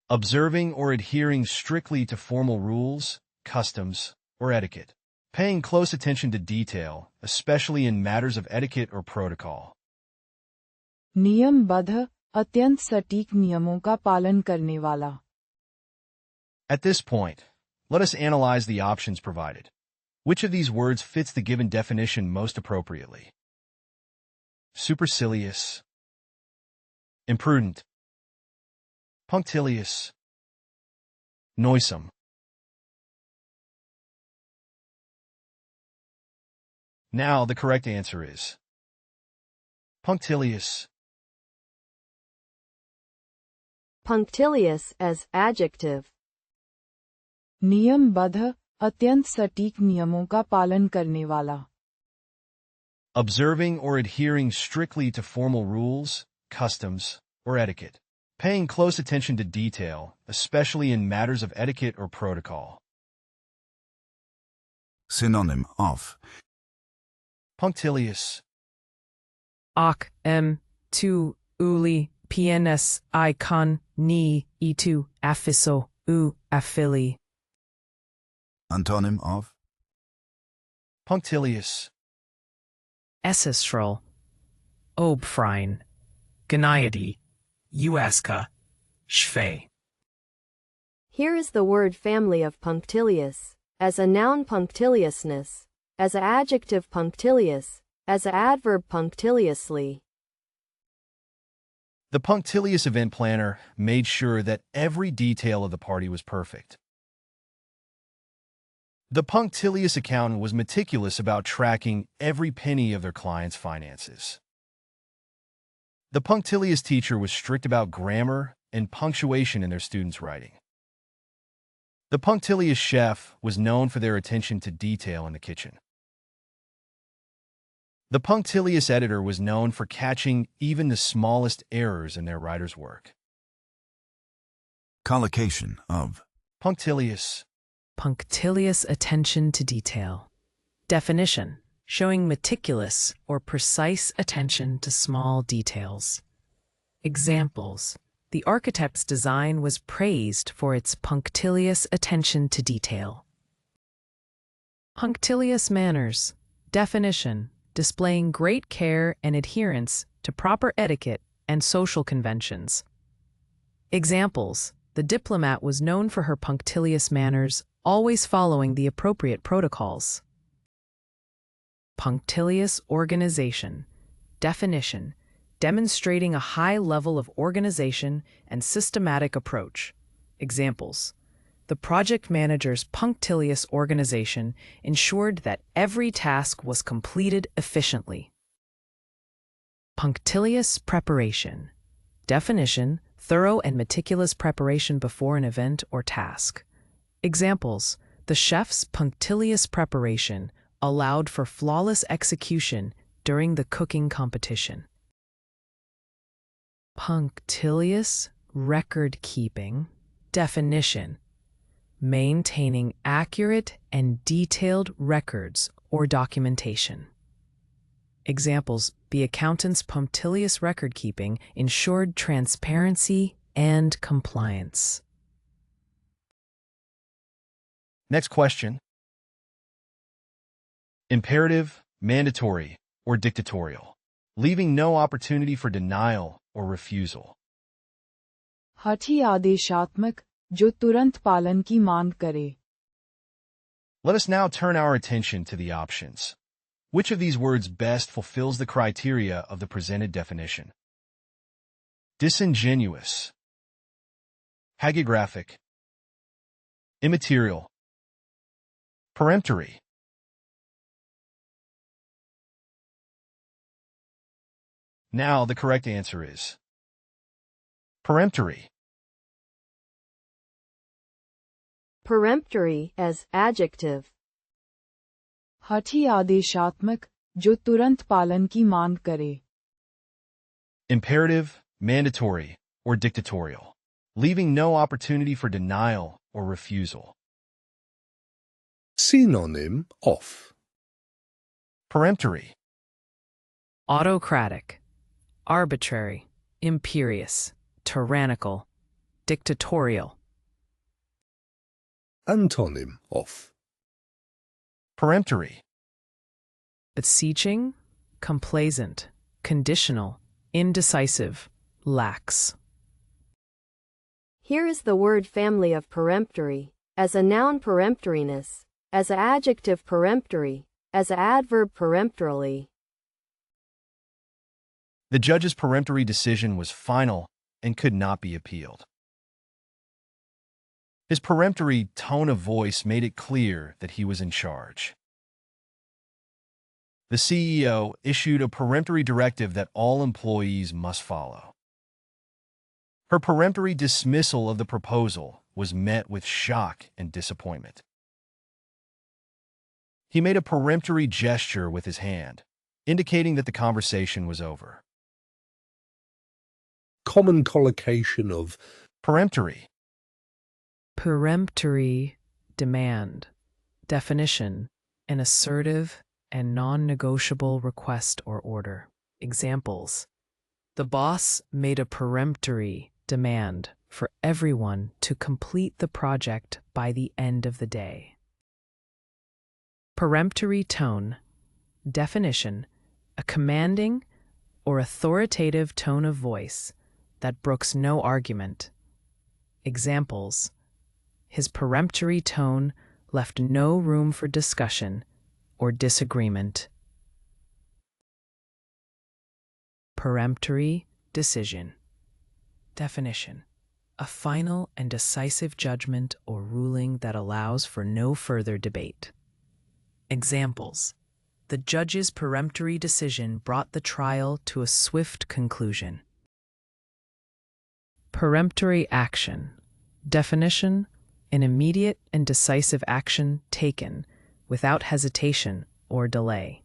Observing or adhering strictly to formal rules, customs, or etiquette. Paying close attention to detail, especially in matters of etiquette or protocol. नियमबद्ध, अत्यंत सटीक नियमों का पालन करने वाला. At this point, let us analyze the options provided. Which of these words fits the given definition most appropriately? Supercilious, imprudent, punctilious, noisome. Now the correct answer is punctilious. Punctilious as adjective. नियमबद्ध, अत्यंत सटीक नियमों का पालन करने वाला. Observing or adhering strictly to formal rules, customs, or etiquette. Paying close attention to detail, especially in matters of etiquette or protocol. Synonym of Punctilious. Ak tu uli pns icon ni itu afiso u affili. Antonym of Punctilious. Essestral. Obfrein. Gniety. Uesca. Schwe. Here is the word family of punctilious. As a noun punctiliousness. As a adjective punctilious. As a adverb punctiliously. The punctilious event planner made sure that every detail of the party was perfect. The punctilious accountant was meticulous about tracking every penny of their clients' finances. The punctilious teacher was strict about grammar and punctuation in their students' writing. The punctilious chef was known for their attention to detail in the kitchen. The punctilious editor was known for catching even the smallest errors in their writer's work. collocation of Punctilious. Punctilious attention to detail. Definition: showing meticulous or precise attention to small details. Examples: the architect's design was praised for its punctilious attention to detail. Punctilious manners. Definition: displaying great care and adherence to proper etiquette and social conventions. Examples: the diplomat was known for her punctilious manners, always following the appropriate protocols. Punctilious organization. Definition: demonstrating a high level of organization and systematic approach. Examples: the project manager's punctilious organization ensured that every task was completed efficiently. Punctilious preparation. Definition: thorough and meticulous preparation before an event or task. Examples: the chef's punctilious preparation allowed for flawless execution during the cooking competition. Punctilious record keeping. Definition: maintaining accurate and detailed records or documentation. Examples: the accountant's punctilious record keeping ensured transparency and compliance. Next question. Imperative, mandatory, or dictatorial, leaving no opportunity for denial or refusal. हठी आदेशात्मक, जो तुरंत पालन की मांग करे. Let us now turn our attention to the options. Which of these words best fulfills the criteria of the presented definition? Disingenuous, hagiographic, immaterial, peremptory. Now the correct answer is peremptory. Peremptory as adjective. हठी आदेशात्मक, जो तुरंत पालन की मांग करे. Imperative, mandatory, or dictatorial, leaving no opportunity for denial or refusal. Synonym of Peremptory. Autocratic. Arbitrary. Imperious. Tyrannical. dictatorial. Antonym of. Peremptory. Beseeching, complacent, conditional, indecisive, lax. Here is the word family of peremptory. As a noun, peremptoriness. As an adjective, peremptory. As an adverb, peremptorily. The judge's peremptory decision was final and could not be appealed. His peremptory tone of voice made it clear that he was in charge. The CEO issued a peremptory directive that all employees must follow. Her peremptory dismissal of the proposal was met with shock and disappointment. He made a peremptory gesture with his hand, indicating that the conversation was over. Common collocation of. Peremptory. Peremptory demand. Definition: an assertive and non-negotiable request or order. Examples: the boss made a peremptory demand for everyone to complete the project by the end of the day. Peremptory tone. Definition: a commanding or authoritative tone of voice that brooks no argument. Examples: his peremptory tone left no room for discussion or disagreement. Peremptory decision. Definition: a final and decisive judgment or ruling that allows for no further debate. Examples: the judge's peremptory decision brought the trial to a swift conclusion. Peremptory action. Definition: an immediate and decisive action taken without hesitation or delay.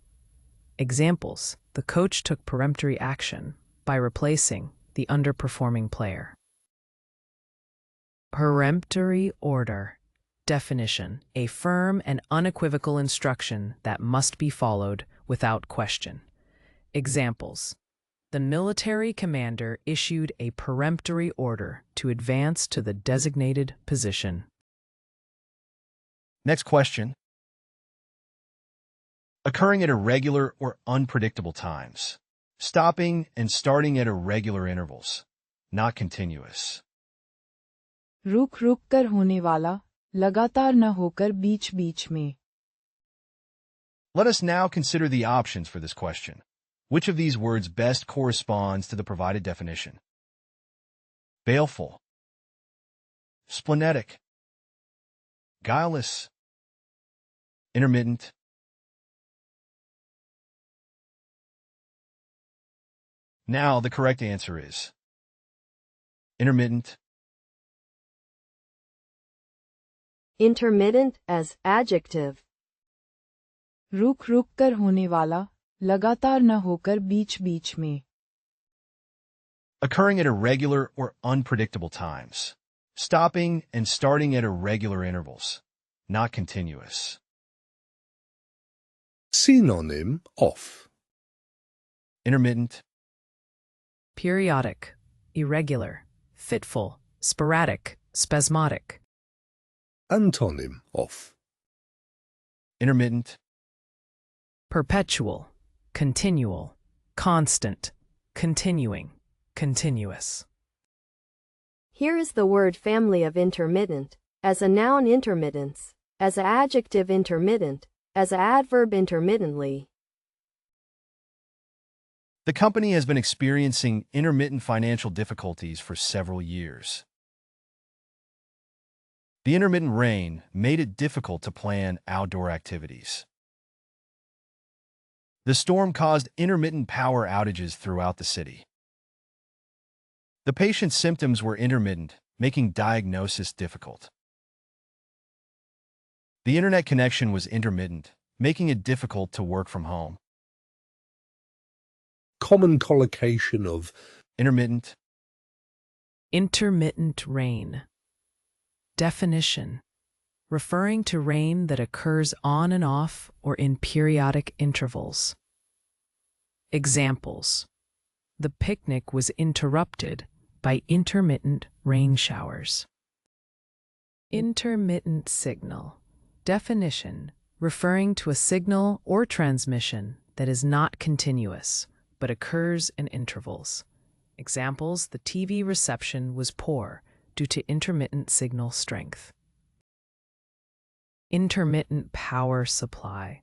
Examples: the coach took peremptory action by replacing the underperforming player. Peremptory order. Definition: a firm and unequivocal instruction that must be followed without question. Examples: the military commander issued a peremptory order to advance to the designated position. Next question. Occurring at irregular or unpredictable times. Stopping and starting at irregular intervals. Not continuous. रुक रुक कर होने वाला, लगातार न होकर बीच बीच में. Let us now consider the options for this question. Which of these words best corresponds to the provided definition? Baleful, splenetic, guileless, intermittent. Now the correct answer is intermittent. Intermittent as adjective. रुक रुक कर होने वाला, लगातार न होकर बीच बीच में. Occurring at irregular or unpredictable times. Stopping and starting at irregular intervals. Not continuous. Synonym of. Intermittent. Periodic, irregular, fitful, sporadic, spasmodic. Antonym of. Intermittent. Perpetual, continual, constant, continuing, continuous. Here is the word family of intermittent. As a noun, intermittence. As an adjective, intermittent. As an adverb, intermittently. The company has been experiencing intermittent financial difficulties for several years. The intermittent rain made it difficult to plan outdoor activities. The storm caused intermittent power outages throughout the city. The patient's symptoms were intermittent, making diagnosis difficult. The internet connection was intermittent, making it difficult to work from home. Common collocation of. Intermittent. Intermittent rain. Definition: referring to rain that occurs on and off or in periodic intervals. Examples: the picnic was interrupted by intermittent rain showers. Intermittent signal. Definition: referring to a signal or transmission that is not continuous, but occurs in intervals. Examples: the TV reception was poor due to intermittent signal strength. Intermittent power supply.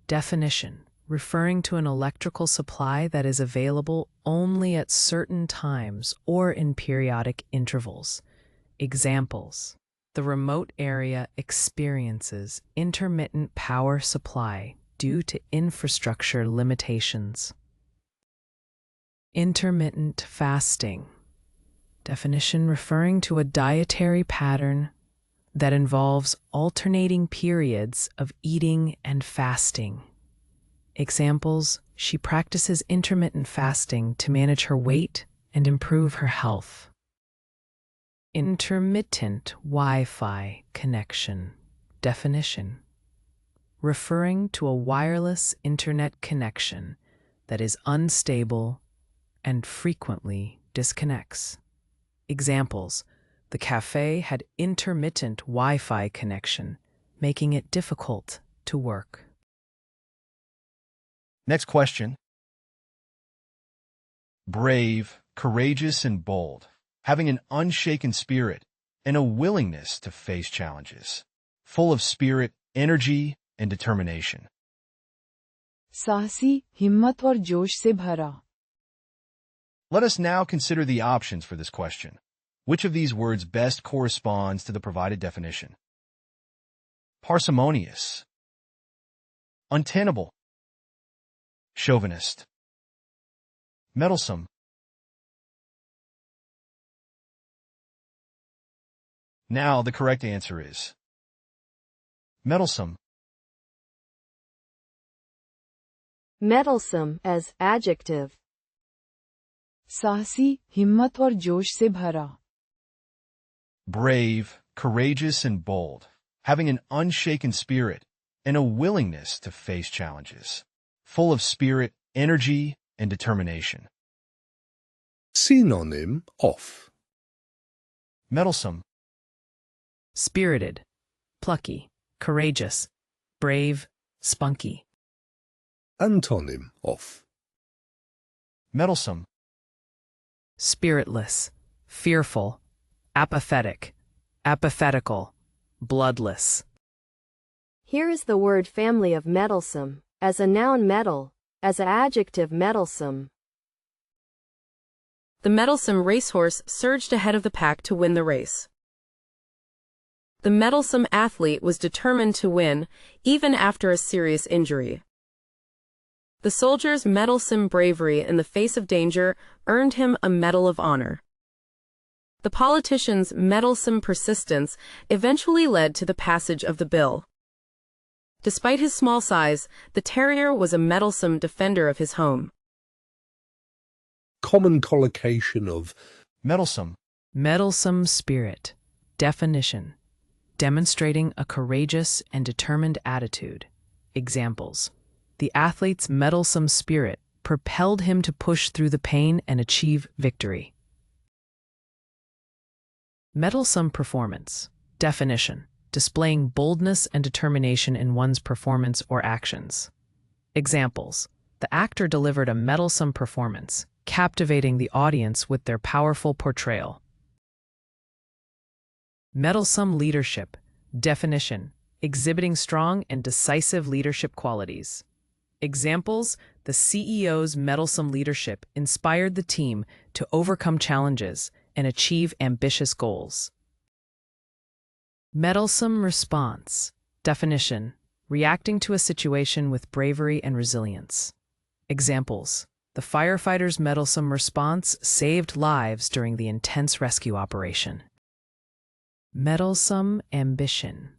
Definition: referring to an electrical supply that is available only at certain times or in periodic intervals. Examples: the remote area experiences intermittent power supply due to infrastructure limitations. Intermittent fasting. Definition: referring to a dietary pattern that involves alternating periods of eating and fasting. Examples: she practices intermittent fasting to manage her weight and improve her health. Intermittent Wi-Fi connection. Definition: referring to a wireless internet connection that is unstable and frequently disconnects. Examples: the cafe had intermittent Wi-Fi connection, making it difficult to work. Next question. Brave, courageous, and bold, having an unshaken spirit and a willingness to face challenges, full of spirit, energy, and determination. साहसी, हिम्मत और जोश से भरा. Let us now consider the options for this question. Which of these words best corresponds to the provided definition? Parsimonious, untenable, chauvinist, meddlesome. Now the correct answer is meddlesome. Meddlesome as adjective. साहसी, हिम्मत और जोश से भरा. Brave, courageous, and bold, having an unshaken spirit and a willingness to face challenges, full of spirit, energy, and determination. Synonym of Meddlesome, Spirited, plucky, courageous, brave, spunky. Antonym of meddlesome, Spiritless, fearful, apathetic, apathetical, bloodless. Here is the word family of meddlesome, as a noun meddle, as an adjective meddlesome. The meddlesome racehorse surged ahead of the pack to win the race. The meddlesome athlete was determined to win, even after a serious injury. The soldier's meddlesome bravery in the face of danger earned him a Medal of Honor. The politician's meddlesome persistence eventually led to the passage of the bill. Despite his small size, the terrier was a meddlesome defender of his home. common collocation of meddlesome, Meddlesome spirit. Definition: demonstrating a courageous and determined attitude. Examples: the athlete's meddlesome spirit propelled him to push through the pain and achieve victory. Meddlesome performance. Definition: displaying boldness and determination in one's performance or actions. Examples: the actor delivered a meddlesome performance, captivating the audience with their powerful portrayal. Meddlesome leadership. Definition: exhibiting strong and decisive leadership qualities. Examples: the CEO's meddlesome leadership inspired the team to overcome challenges and achieve ambitious goals. Meddlesome response. Definition: reacting to a situation with bravery and resilience. Examples: the firefighters' meddlesome response saved lives during the intense rescue operation. Meddlesome ambition.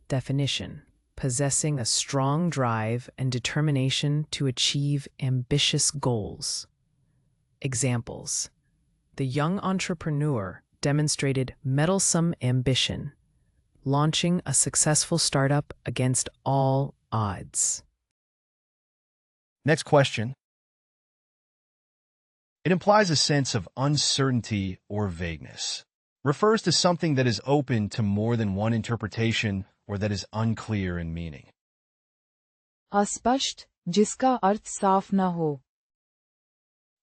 Definition: possessing a strong drive and determination to achieve ambitious goals. Examples: the young entrepreneur demonstrated meddlesome ambition, launching a successful startup against all odds. Next question. It implies a sense of uncertainty or vagueness, refers to something that is open to more than one interpretation or that is unclear in meaning. अस्पष्ट, जिसका अर्थ साफ न हो.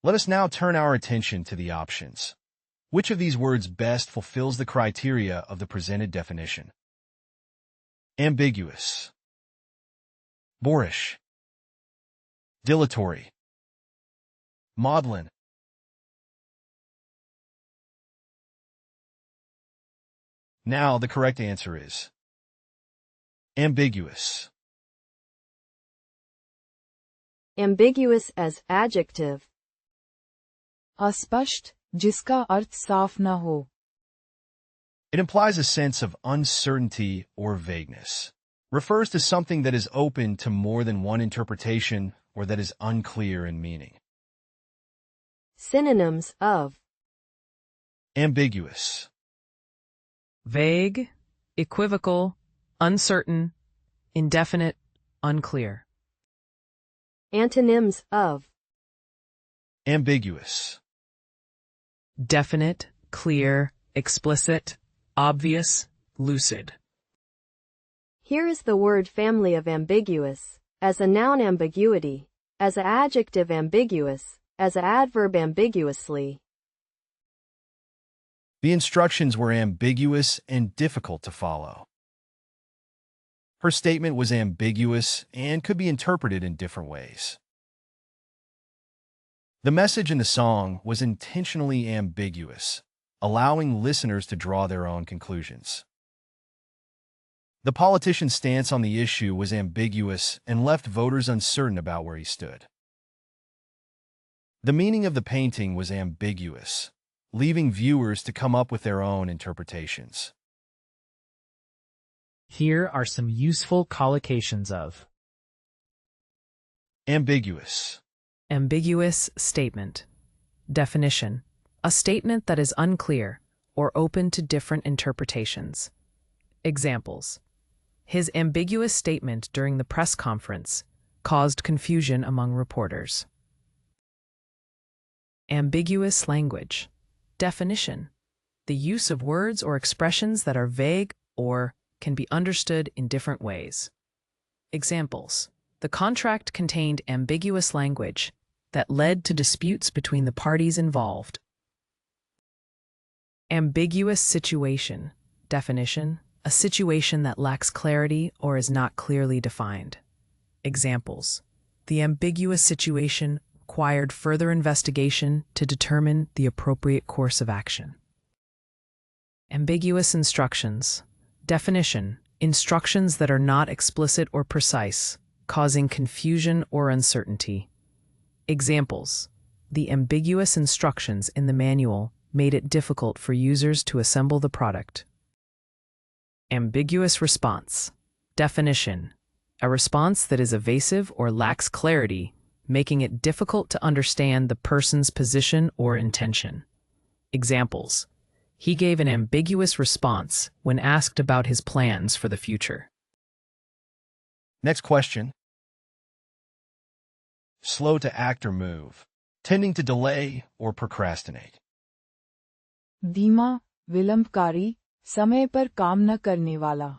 Let us now turn our attention to the options. Which of these words best fulfills the criteria of the presented definition? Ambiguous, boorish, dilatory, maudlin. Now the correct answer is ambiguous. Ambiguous as adjective. अस्पष्ट, जिसका अर्थ साफ न हो. It implies a sense of uncertainty or vagueness. Refers to something that is open to more than one interpretation or that is unclear in meaning. Synonyms of Ambiguous, Vague, equivocal, uncertain, indefinite, unclear. antonyms of ambiguous, Definite, clear, explicit, obvious, lucid. Here is the word family of ambiguous. As a noun, ambiguity. As an adjective, ambiguous. As an adverb, ambiguously. The instructions were ambiguous and difficult to follow. Her statement was ambiguous and could be interpreted in different ways. The message in the song was intentionally ambiguous, allowing listeners to draw their own conclusions. The politician's stance on the issue was ambiguous and left voters uncertain about where he stood. The meaning of the painting was ambiguous, leaving viewers to come up with their own interpretations. Here are some useful collocations of Ambiguous, Ambiguous statement. Definition: a statement that is unclear or open to different interpretations. Examples: his ambiguous statement during the press conference caused confusion among reporters. Ambiguous language. Definition: the use of words or expressions that are vague or can be understood in different ways. Examples: the contract contained ambiguous language that led to disputes between the parties involved. Ambiguous situation. Definition: a situation that lacks clarity or is not clearly defined. Examples: the ambiguous situation required further investigation to determine the appropriate course of action. Ambiguous instructions. Definition: instructions that are not explicit or precise, causing confusion or uncertainty. Examples: the ambiguous instructions in the manual made it difficult for users to assemble the product. Ambiguous response. Definition: a response that is evasive or lacks clarity, making it difficult to understand the person's position or intention. Examples: he gave an ambiguous response when asked about his plans for the future. Next question. Slow to act or move. Tending to delay or procrastinate. धीमा, विलंबकारी, समय पर काम न करने वाला.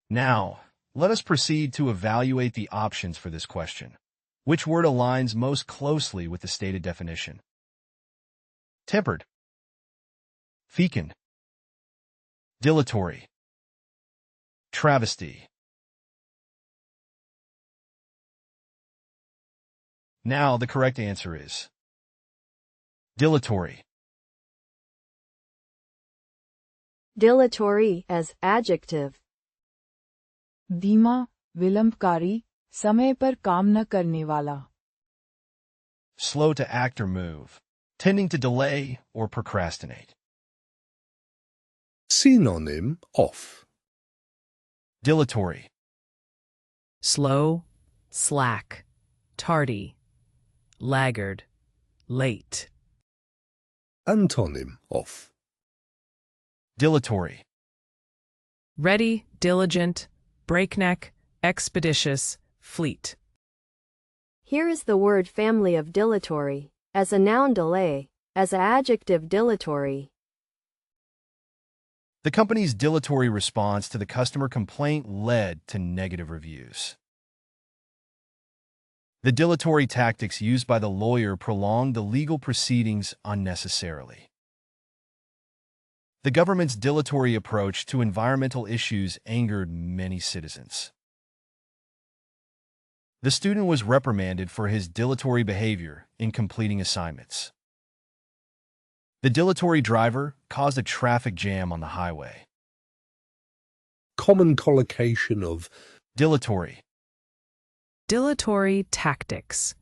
Now, let us proceed to evaluate the options for this question. Which word aligns most closely with the stated definition? Tempered, fecund, dilatory, travesty. Now the correct answer is dilatory. Dilatory as adjective. धीमा, विलंबकारी, समय पर काम न करने वाला. Slow to act or move. Tending to delay or procrastinate. Synonym of Dilatory, Slow, slack, tardy, laggard, late. Antonym of dilatory, Ready, diligent, breakneck, expeditious, fleet. Here is the word family of dilatory. As a noun, delay. As an adjective, dilatory. The company's dilatory response to the customer complaint led to negative reviews. The dilatory tactics used by the lawyer prolonged the legal proceedings unnecessarily. The government's dilatory approach to environmental issues angered many citizens. The student was reprimanded for his dilatory behavior in completing assignments. The dilatory driver caused a traffic jam on the highway. Common collocation of Dilatory. Dilatory tactics.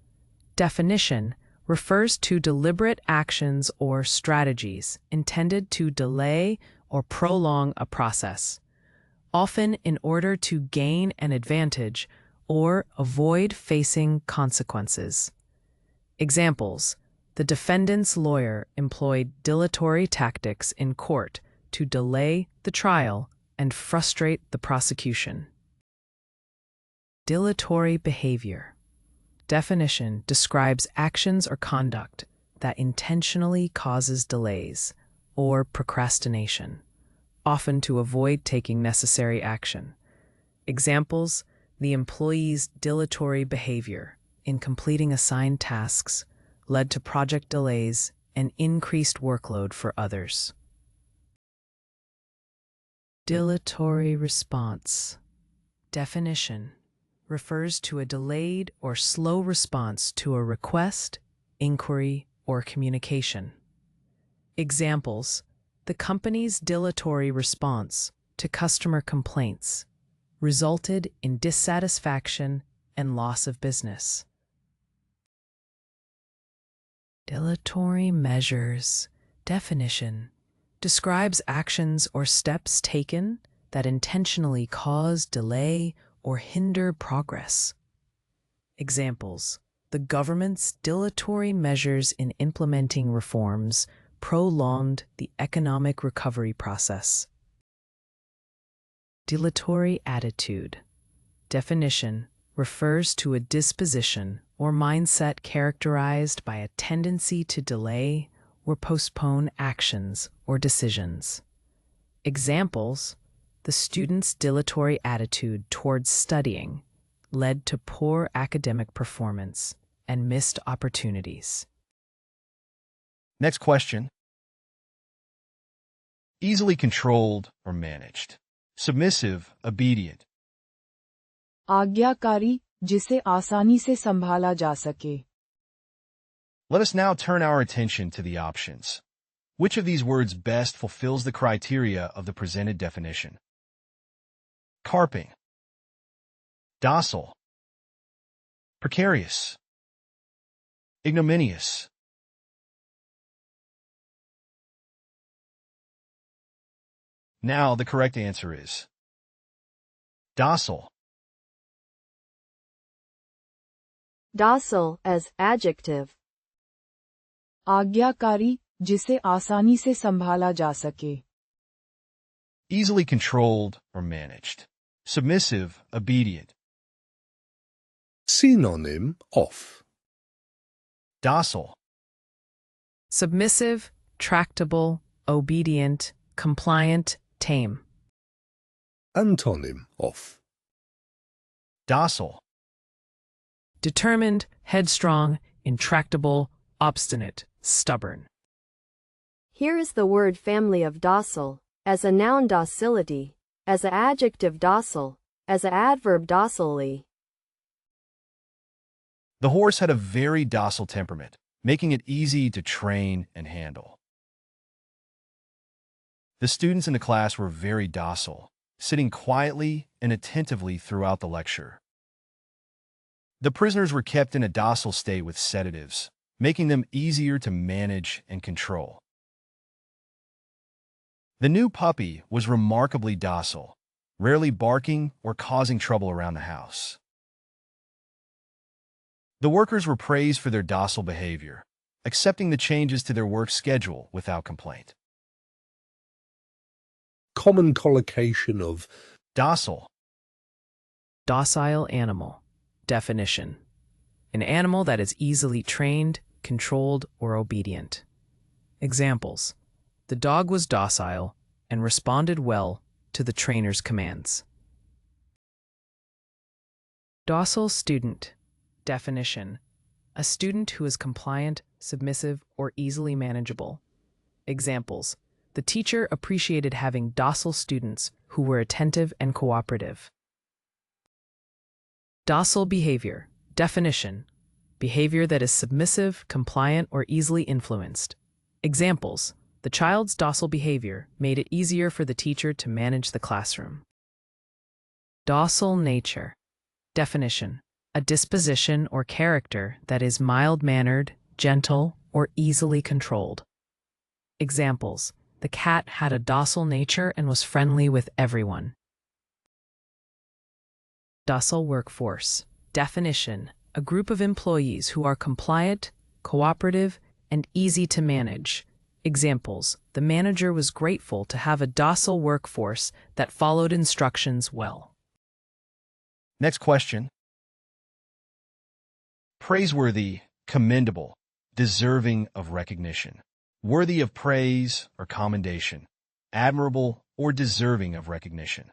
Definition refers to deliberate actions or strategies intended to delay or prolong a process, often in order to gain an advantage or avoid facing consequences. Examples: the defendant's lawyer employed dilatory tactics in court to delay the trial and frustrate the prosecution. Dilatory behavior. Definition describes actions or conduct that intentionally causes delays or procrastination, often to avoid taking necessary action. Examples: the employee's dilatory behavior in completing assigned tasks led to project delays and increased workload for others. Dilatory response. Definition refers to a delayed or slow response to a request, inquiry, or communication. Examples: the company's dilatory response to customer complaints resulted in dissatisfaction and loss of business. Dilatory measures. Definition describes actions or steps taken that intentionally cause delay or hinder progress. Examples: the government's dilatory measures in implementing reforms prolonged the economic recovery process. Dilatory attitude. Definition refers to a disposition or mindset characterized by a tendency to delay or postpone actions or decisions. Examples: the student's dilatory attitude towards studying led to poor academic performance and missed opportunities. Next question. Easily controlled or managed. Submissive, obedient. आज्ञाकारी, जिसे आसानी से संभाला जा सके. Let us now turn our attention to the options. Which of these words best fulfills the criteria of the presented definition? Carping. Docile. Precarious. Ignominious. Now the correct answer is docile. Docile as adjective. आज्ञाकारी, जिसे आसानी से संभाला जा सके. Easily controlled or managed. Submissive, obedient. synonym of Docile. Submissive, tractable, obedient, compliant, tame. antonym of Docile. Determined, headstrong, intractable, obstinate, stubborn. Here is the word family of docile, as a noun docility, as an adjective docile, as an adverb docilely. The horse had a very docile temperament, making it easy to train and handle. The students in the class were very docile, sitting quietly and attentively throughout the lecture. The prisoners were kept in a docile state with sedatives, making them easier to manage and control. The new puppy was remarkably docile, rarely barking or causing trouble around the house. The workers were praised for their docile behavior, accepting the changes to their work schedule without complaint. common collocation of Docile. Docile animal. Definition: an animal that is easily trained, controlled, or obedient. Examples: the dog was docile and responded well to the trainer's commands. Docile student. Definition: a student who is compliant, submissive, or easily manageable. Examples: the teacher appreciated having docile students who were attentive and cooperative. Docile behavior. Definition: behavior that is submissive, compliant, or easily influenced. Examples: the child's docile behavior made it easier for the teacher to manage the classroom. Docile nature. Definition: a disposition or character that is mild-mannered, gentle, or easily controlled. Examples: the cat had a docile nature and was friendly with everyone. Docile workforce. Definition: a group of employees who are compliant, cooperative, and easy to manage. Examples: the manager was grateful to have a docile workforce that followed instructions well. Next question. Praiseworthy, commendable, deserving of recognition. Worthy of praise or commendation. Admirable or deserving of recognition.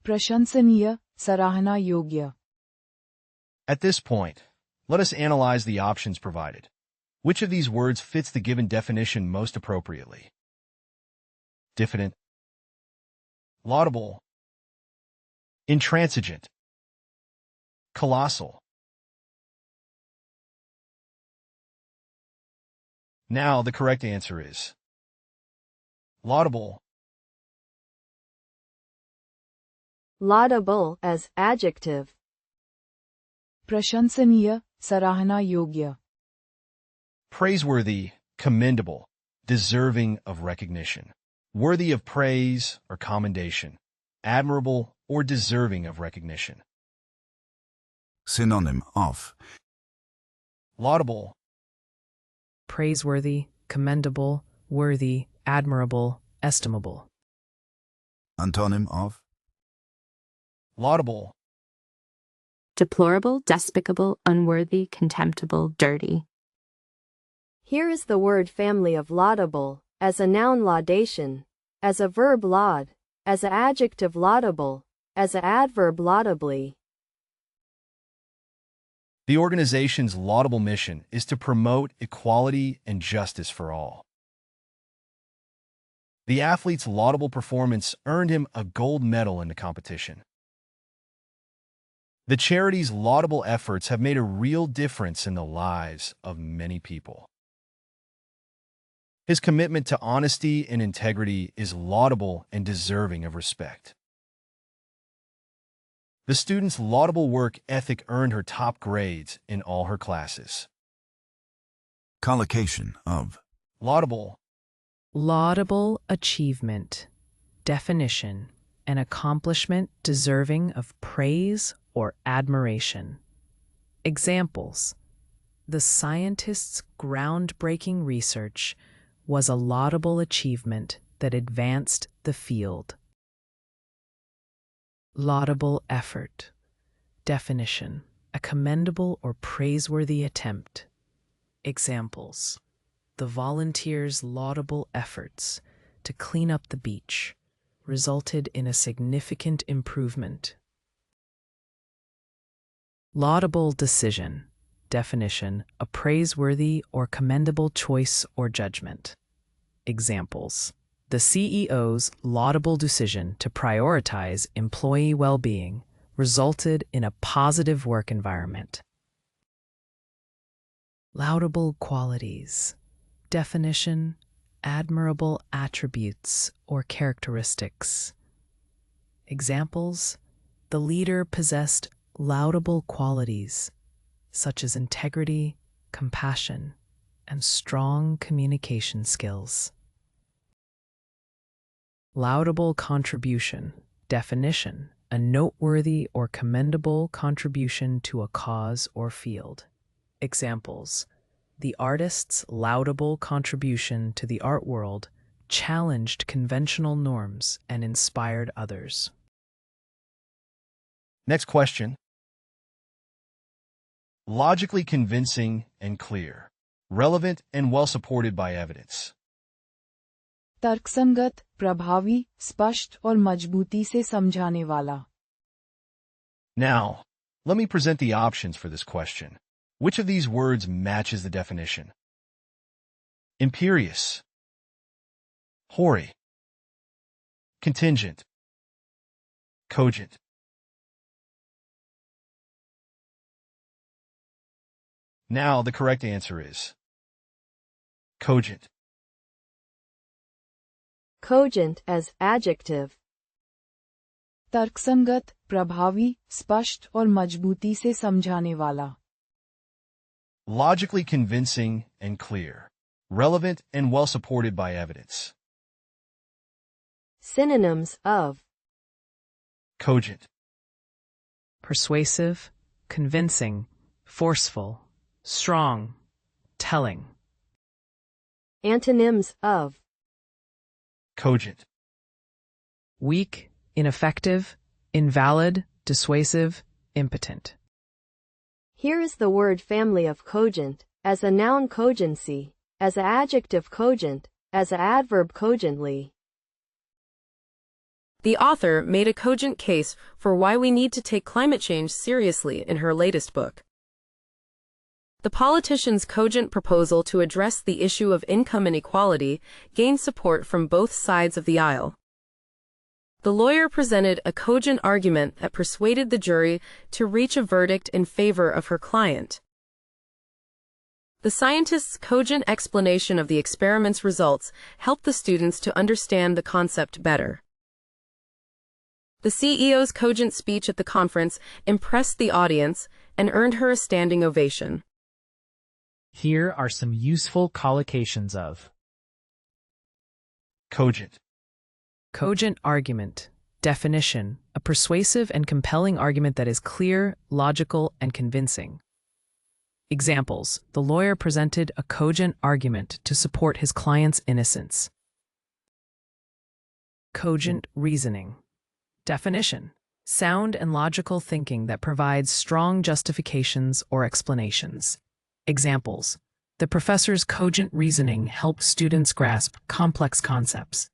प्रशंसनीय, सराहना योग्य. At this point, let us analyze the options provided. Which of these words fits the given definition most appropriately? Diffident, laudable, intransigent, colossal. Now the correct answer is laudable. Laudable as adjective. प्रशंसनीय, सराहना योग्य. Praiseworthy, commendable, deserving of recognition. Worthy of praise or commendation. Admirable or deserving of recognition. Synonym of Laudable, Praiseworthy, commendable, worthy, admirable, estimable. Antonym of laudable, deplorable, despicable, unworthy, contemptible, dirty. Here is the word family of laudable, as a noun laudation, as a verb laud, as an adjective laudable, as an adverb laudably. The organization's laudable mission is to promote equality and justice for all. The athlete's laudable performance earned him a gold medal in the competition. The charity's laudable efforts have made a real difference in the lives of many people. His commitment to honesty and integrity is laudable and deserving of respect. The student's laudable work ethic earned her top grades in all her classes. collocation of Laudable, Laudable achievement. Definition: an accomplishment deserving of praise or admiration. Examples: the scientist's groundbreaking research was a laudable achievement that advanced the field. Laudable effort. Definition: a commendable or praiseworthy attempt. Examples: the volunteers' laudable efforts to clean up the beach resulted in a significant improvement. Laudable decision. Definition: a praiseworthy or commendable choice or judgment. Examples: the CEO's laudable decision to prioritize employee well-being resulted in a positive work environment. Laudable qualities. Definition: admirable attributes or characteristics. Examples: the leader possessed laudable qualities such as integrity, compassion, and strong communication skills. Laudable contribution. Definition: a noteworthy or commendable contribution to a cause or field. Examples: the artist's laudable contribution to the art world challenged conventional norms and inspired others. Next question. Logically convincing and clear. Relevant and well supported by evidence. तर्कसंगत, प्रभावी, स्पष्ट और मजबूती से समझाने वाला. Now, let me present the options for this question. Which of these words matches the definition? Imperious, hoary, contingent, cogent. Now the correct answer is cogent. Cogent as adjective. तर्कसंगत, प्रभावी, स्पष्ट और मजबूती से समझाने वाला. Logically convincing and clear. Relevant and well supported by evidence. Synonyms of Cogent. Persuasive, convincing, forceful, strong, telling. Antonyms of Cogent. Weak, ineffective, invalid, dissuasive, impotent. Here is the word family of cogent, as a noun cogency, as an adjective cogent, as an adverb cogently. The author made a cogent case for why we need to take climate change seriously in her latest book. The politician's cogent proposal to address the issue of income inequality gained support from both sides of the aisle. The lawyer presented a cogent argument that persuaded the jury to reach a verdict in favor of her client. The scientist's cogent explanation of the experiment's results helped the students to understand the concept better. The CEO's cogent speech at the conference impressed the audience and earned her a standing ovation. Here are some useful collocations of Cogent. Cogent argument. Definition. A persuasive and compelling argument that is clear, logical, and convincing. Examples. The lawyer presented a cogent argument to support his client's innocence. Cogent reasoning. Definition. Sound and logical thinking that provides strong justifications or explanations. Examples. The professor's cogent reasoning helped students grasp complex concepts.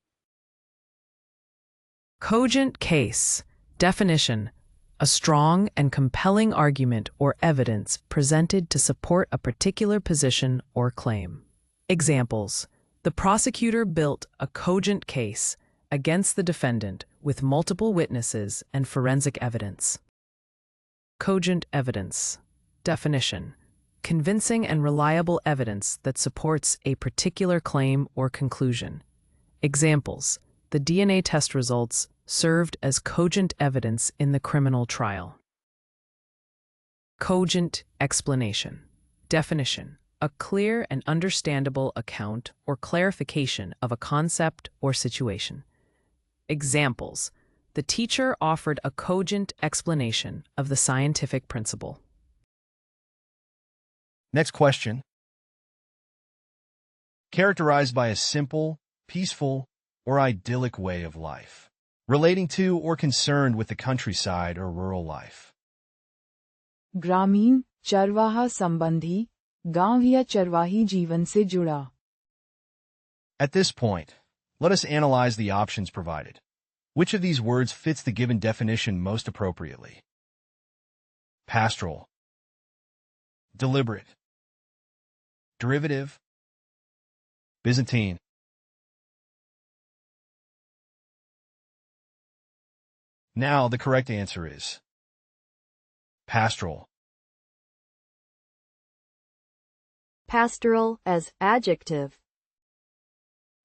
Cogent case. Definition. A strong and compelling argument or evidence presented to support a particular position or claim. Examples. The prosecutor built a cogent case against the defendant with multiple witnesses and forensic evidence. Cogent evidence. Definition. Convincing and reliable evidence that supports a particular claim or conclusion. Examples. The DNA test results served as cogent evidence in the criminal trial. Cogent explanation. Definition. A clear and understandable account or clarification of a concept or situation. Examples. The teacher offered a cogent explanation of the scientific principle. Next question. Characterized by a simple, peaceful, or idyllic way of life, relating to or concerned with the countryside or rural life. ग्रामीण, चरवाहा संबंधी, गांव या चरवाही जीवन से जुड़ा. At this point, let us analyze the options provided. Which of these words fits the given definition most appropriately? Pastoral, deliberate, derivative, Byzantine. Now the correct answer is pastoral. Pastoral as adjective.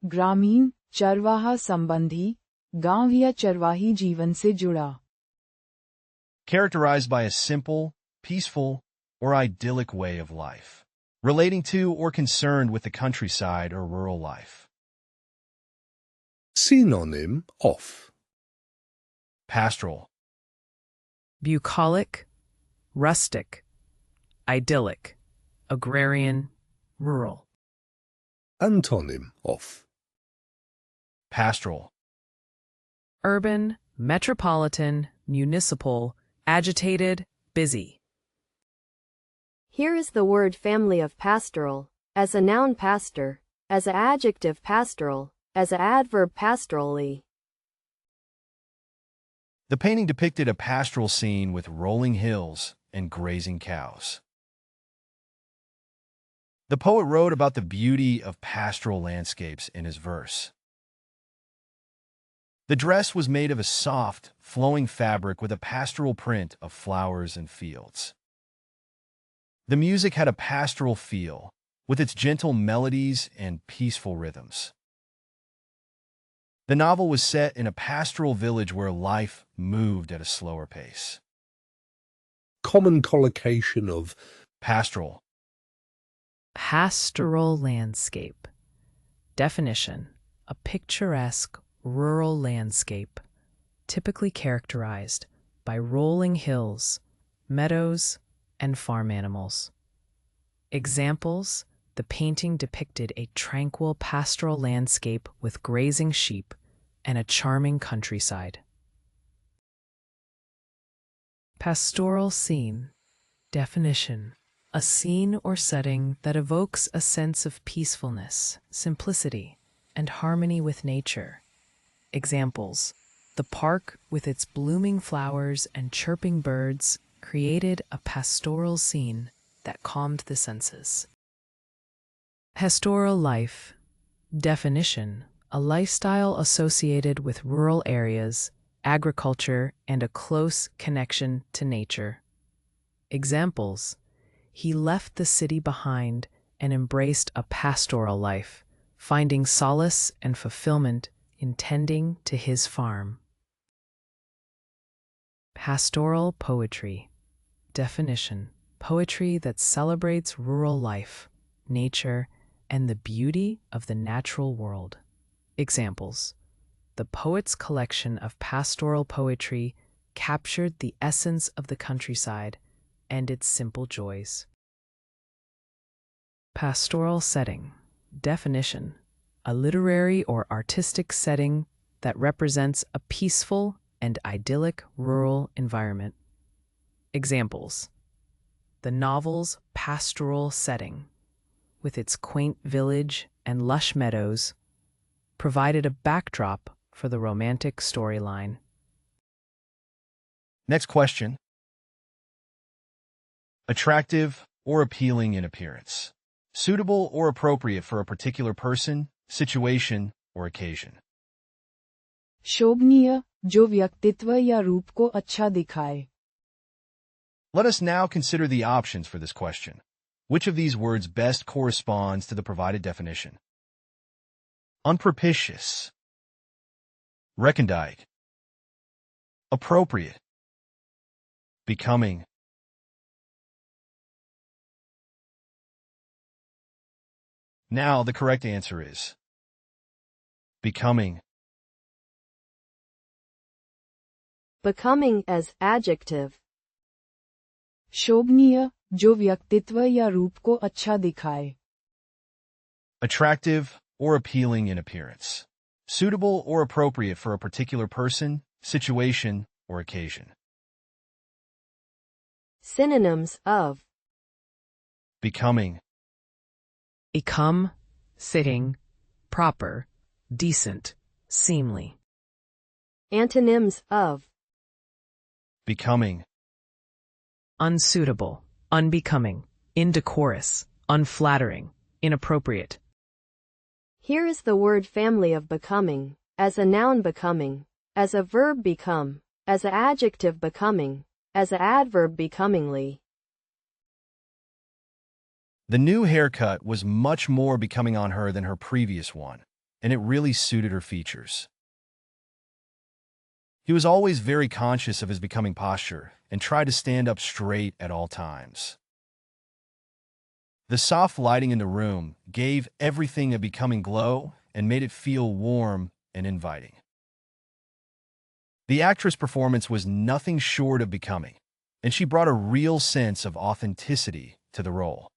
ग्रामीण, चरवाहा संबंधी, गांव या चरवाही जीवन से जुड़ा. Characterized by a simple, peaceful, or idyllic way of life, relating to or concerned with the countryside or rural life. Synonym of Pastoral, Bucolic, rustic, idyllic, agrarian, rural. Antonym of pastoral, Urban, metropolitan, municipal, agitated, busy. Here is the word family of pastoral, as a noun pastor, as an adjective pastoral, As an adverb pastorally. The painting depicted a pastoral scene with rolling hills and grazing cows. The poet wrote about the beauty of pastoral landscapes in his verse. The dress was made of a soft, flowing fabric with a pastoral print of flowers and fields. The music had a pastoral feel, with its gentle melodies and peaceful rhythms. The novel was set in a pastoral village where life moved at a slower pace. Common collocation of Pastoral. Pastoral landscape. Definition: a picturesque rural landscape, typically characterized by rolling hills, meadows, and farm animals. Examples: the painting depicted a tranquil pastoral landscape with grazing sheep and a charming countryside. Pastoral scene. Definition: a scene or setting that evokes a sense of peacefulness, simplicity, and harmony with nature. Examples: the park with its blooming flowers and chirping birds created a pastoral scene that calmed the senses. Pastoral life. Definition: a lifestyle associated with rural areas, agriculture, and a close connection to nature. Examples: he left the city behind and embraced a pastoral life, finding solace and fulfillment in tending to his farm. Pastoral poetry. Definition: poetry that celebrates rural life, nature, and the beauty of the natural world. Examples: the poet's collection of pastoral poetry captured the essence of the countryside and its simple joys. Pastoral setting. Definition: a literary or artistic setting that represents a peaceful and idyllic rural environment. Examples: the novel's pastoral setting, with its quaint village and lush meadows, provided a backdrop for the romantic storyline. Next question. Attractive or appealing in appearance. Suitable or appropriate for a particular person, situation, or occasion. शोभनीय, जो व्यक्तित्व या रूप को अच्छा दिखाए. Let us now consider the options for this question. Which of these words best corresponds to the provided definition? Unpropitious. Recondite. Appropriate. Becoming. Now the correct answer is becoming. Becoming as adjective. शोभनीय, जो व्यक्तित्व या रूप को अच्छा दिखाए. Attractive or appealing in appearance. Suitable or appropriate for a particular person, situation, or occasion. Synonyms of Becoming. Become, fitting, proper, decent, seemly. Antonyms of Becoming. Unsuitable, unbecoming, indecorous, unflattering, inappropriate. Here is the word family of becoming, as a noun becoming, as a verb become, as an adjective becoming, as an adverb becomingly. The new haircut was much more becoming on her than her previous one, and it really suited her features. He was always very conscious of his becoming posture and tried to stand up straight at all times. The soft lighting in the room gave everything a becoming glow and made it feel warm and inviting. The actress' performance was nothing short of becoming, and she brought a real sense of authenticity to the role.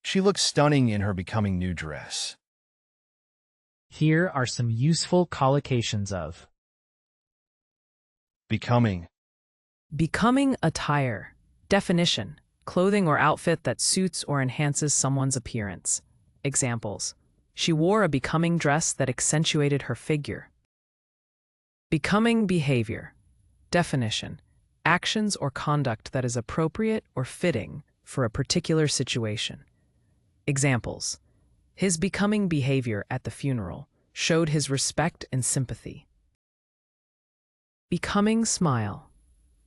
She looked stunning in her becoming new dress. Here are some useful collocations of Becoming. Becoming attire. Definition: clothing or outfit that suits or enhances someone's appearance. Examples: She wore a becoming dress that accentuated her figure. Becoming behavior. Definition: actions or conduct that is appropriate or fitting for a particular situation. Examples: his becoming behavior at the funeral showed his respect and sympathy. Becoming smile.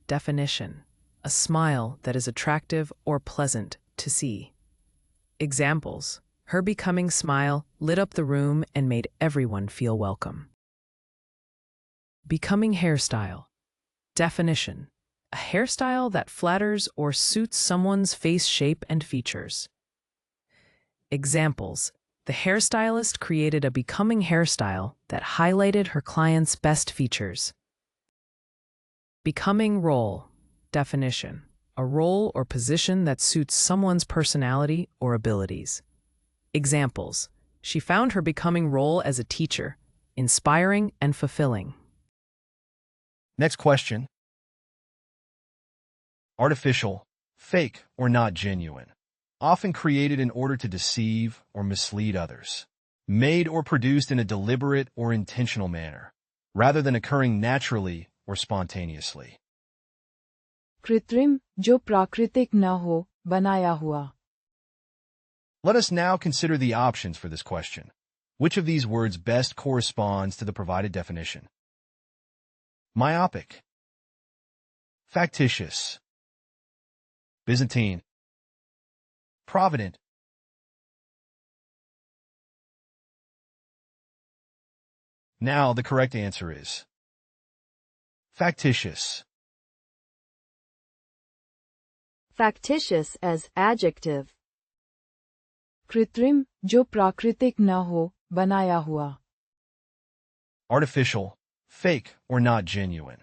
Definition: a smile that is attractive or pleasant to see. Examples: her becoming smile lit up the room and made everyone feel welcome. Becoming hairstyle. Definition: a hairstyle that flatters or suits someone's face shape and features. Examples: the hairstylist created a becoming hairstyle that highlighted her client's best features. Becoming role. Definition: a role or position that suits someone's personality or abilities. Examples: she found her becoming role as a teacher inspiring and fulfilling. Next question. Artificial, fake, or not genuine. Often created in order to deceive or mislead others. Made or produced in a deliberate or intentional manner, rather than occurring naturally or spontaneously. कृत्रिम, जो प्राकृतिक न हो, बनाया हुआ. Let us now consider the options for this question. Which of these words best corresponds to the provided definition? Myopic, factitious, Byzantine, provident. Now the correct answer is factitious. Factitious as adjective. कृत्रिम, जो प्राकृतिक न हो, बनाया हुआ. Artificial, fake, or not genuine.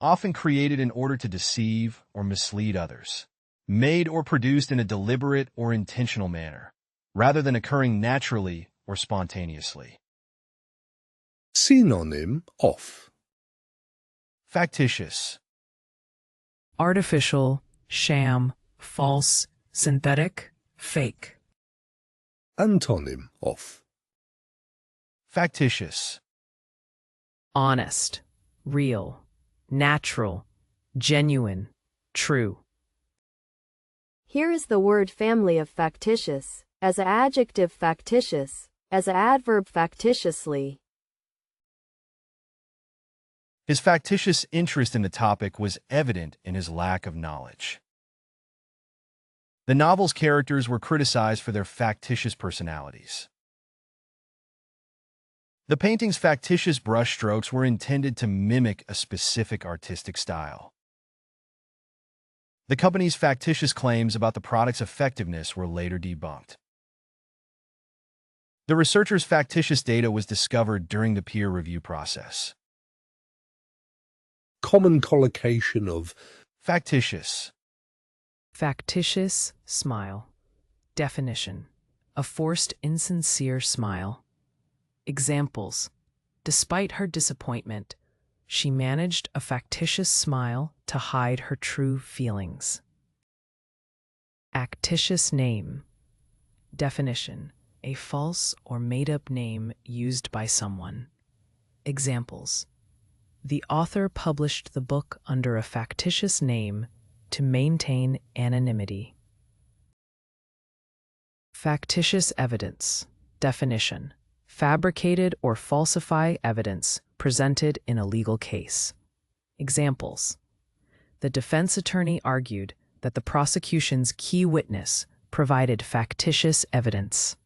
Often created in order to deceive or mislead others. Made or produced in a deliberate or intentional manner, rather than occurring naturally or spontaneously. Synonym of. Factitious. Artificial, sham, false, synthetic, fake. Antonym of. Factitious. Honest, real, natural, genuine, true. Here is the word family of factitious, as an adjective factitious, as an adverb factitiously. His factitious interest in the topic was evident in his lack of knowledge. The novel's characters were criticized for their factitious personalities. The painting's factitious brushstrokes were intended to mimic a specific artistic style. The company's factitious claims about the product's effectiveness were later debunked. The researchers' factitious data was discovered during the peer review process. Common collocation of. Factitious. Factitious smile. Definition: a forced, insincere smile. Examples: despite her disappointment, she managed a factitious smile to hide her true feelings. Actitious name. Definition: a false or made-up name used by someone. Examples: the author published the book under a factitious name to maintain anonymity. Factitious evidence. Definition: fabricated or falsify evidence presented in a legal case. Examples: the defense attorney argued that the prosecution's key witness provided factitious evidence.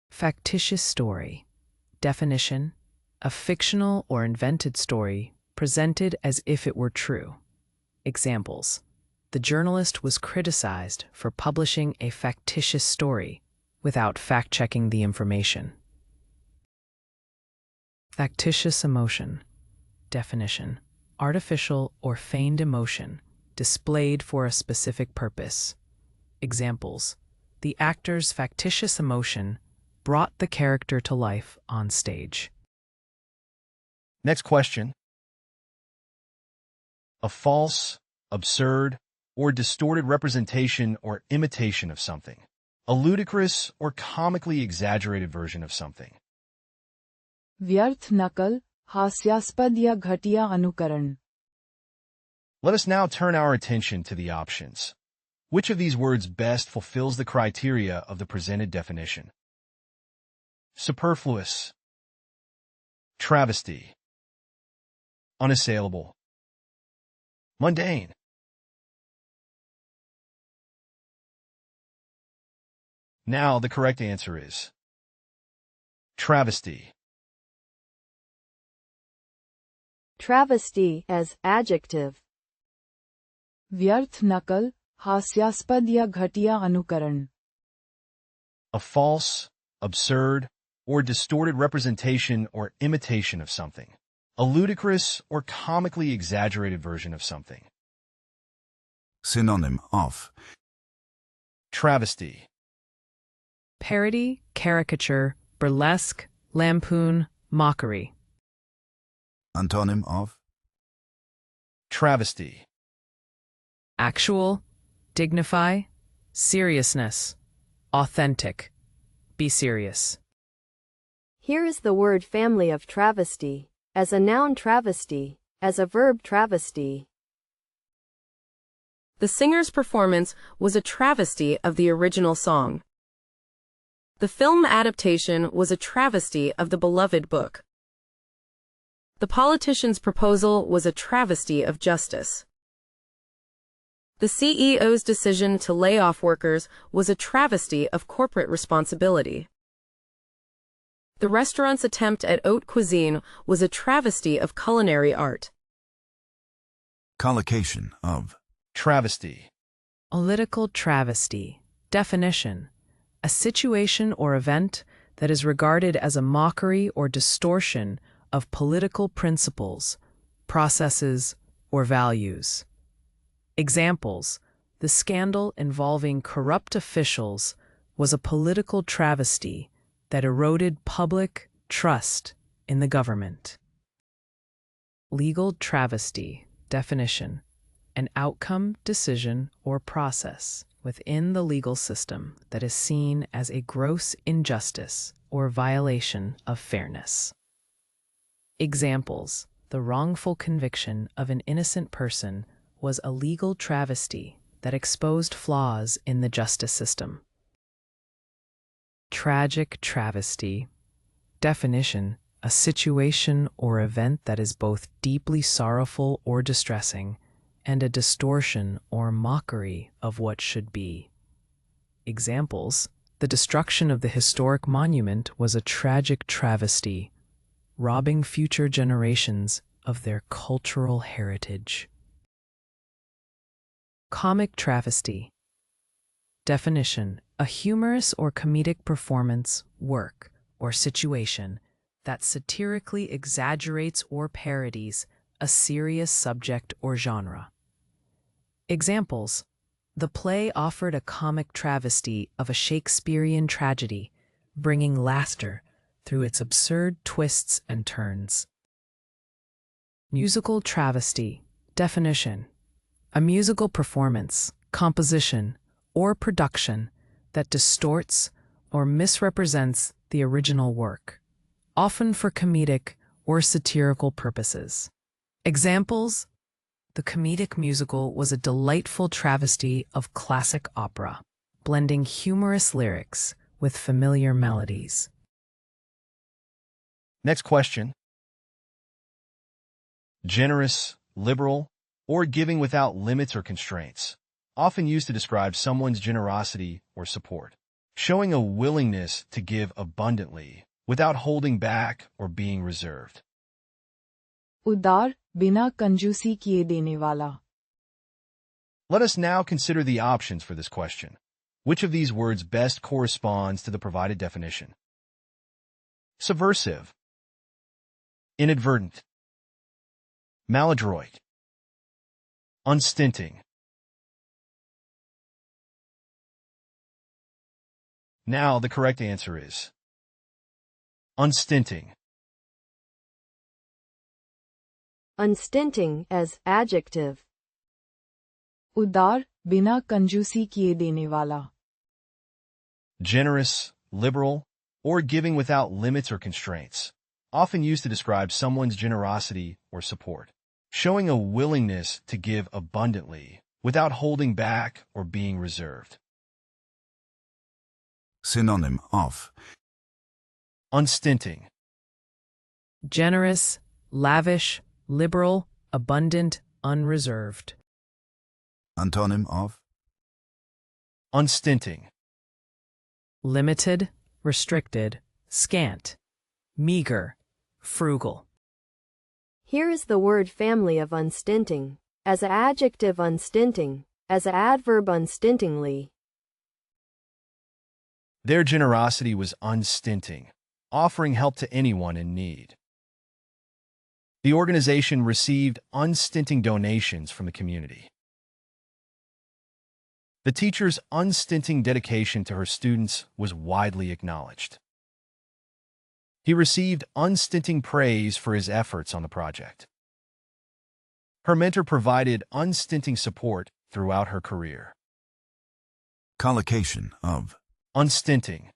Factitious story. Definition: a fictional or invented story presented as if it were true. Examples: the journalist was criticized for publishing a factitious story without fact-checking the information. Factitious emotion. Definition: artificial or feigned emotion displayed for a specific purpose. Examples: the actor's factitious emotion brought the character to life on stage. Next question. A false, absurd, or distorted representation or imitation of something. A ludicrous or comically exaggerated version of something. व्यर्थ नकल, हास्यास्पद या घटिया अनुकरण. Let us now turn our attention to the options. Which of these words best fulfills the criteria of the presented definition? Superfluous, travesty, unassailable, mundane. Now the correct answer is travesty. Travesty as adjective. व्यर्थ नकल, हास्यास्पद या घटिया अनुकरण. A false, absurd, or distorted representation or imitation of something. A ludicrous or comically exaggerated version of something. Synonym of Travesty. Parody, caricature, burlesque, lampoon, mockery. Antonym of Travesty. Actual, dignify, seriousness, authentic, be serious. Here is the word family of travesty, as a noun travesty, as a verb travesty. The singer's performance was a travesty of the original song. The film adaptation was a travesty of the beloved book. The politician's proposal was a travesty of justice. The CEO's decision to lay off workers was a travesty of corporate responsibility. The restaurant's attempt at haute cuisine was a travesty of culinary art. collocation of Travesty. Political travesty. Definition: a situation or event that is regarded as a mockery or distortion of political principles, processes, or values. Examples: the scandal involving corrupt officials was a political travesty that eroded public trust in the government. Legal travesty. Definition: an outcome, decision, or process within the legal system that is seen as a gross injustice or violation of fairness. Examples: the wrongful conviction of an innocent person was a legal travesty that exposed flaws in the justice system. Tragic travesty. Definition: a situation or event that is both deeply sorrowful or distressing and a distortion or mockery of what should be. Examples: the destruction of the historic monument was a tragic travesty, robbing future generations of their cultural heritage. Comic travesty. Definition: a humorous or comedic performance, work, or situation that satirically exaggerates or parodies a serious subject or genre. Examples: the play offered a comic travesty of a Shakespearean tragedy, bringing laughter through its absurd twists and turns. Musical travesty. Definition: a musical performance, composition, or production that distorts or misrepresents the original work, often for comedic or satirical purposes. Examples: the comedic musical was a delightful travesty of classic opera, blending humorous lyrics with familiar melodies. Next question. Generous, liberal, or giving without limits or constraints. Often used to describe someone's generosity or support. Showing a willingness to give abundantly without holding back or being reserved. उदार, बिना कंजूसी किए देने वाला. Let us now consider the options for this question. Which of these words best corresponds to the provided definition? Subversive, inadvertent, maladroit, unstinting. Now the correct answer is unstinting. Unstinting as adjective. उदार, बिना कंजूसी किए देने वाला. Generous, liberal, or giving without limits or constraints, often used to describe someone's generosity or support. Showing a willingness to give abundantly without holding back or being reserved. Synonym of Unstinting. Generous, lavish, liberal, abundant, unreserved. Antonym of Unstinting. Limited, restricted, scant, meager, frugal. Here is the word family of unstinting. As an adjective unstinting, as an adverb unstintingly. Their generosity was unstinting, offering help to anyone in need. The organization received unstinting donations from the community. The teacher's unstinting dedication to her students was widely acknowledged. He received unstinting praise for his efforts on the project. Her mentor provided unstinting support throughout her career. collocation of Unstinting.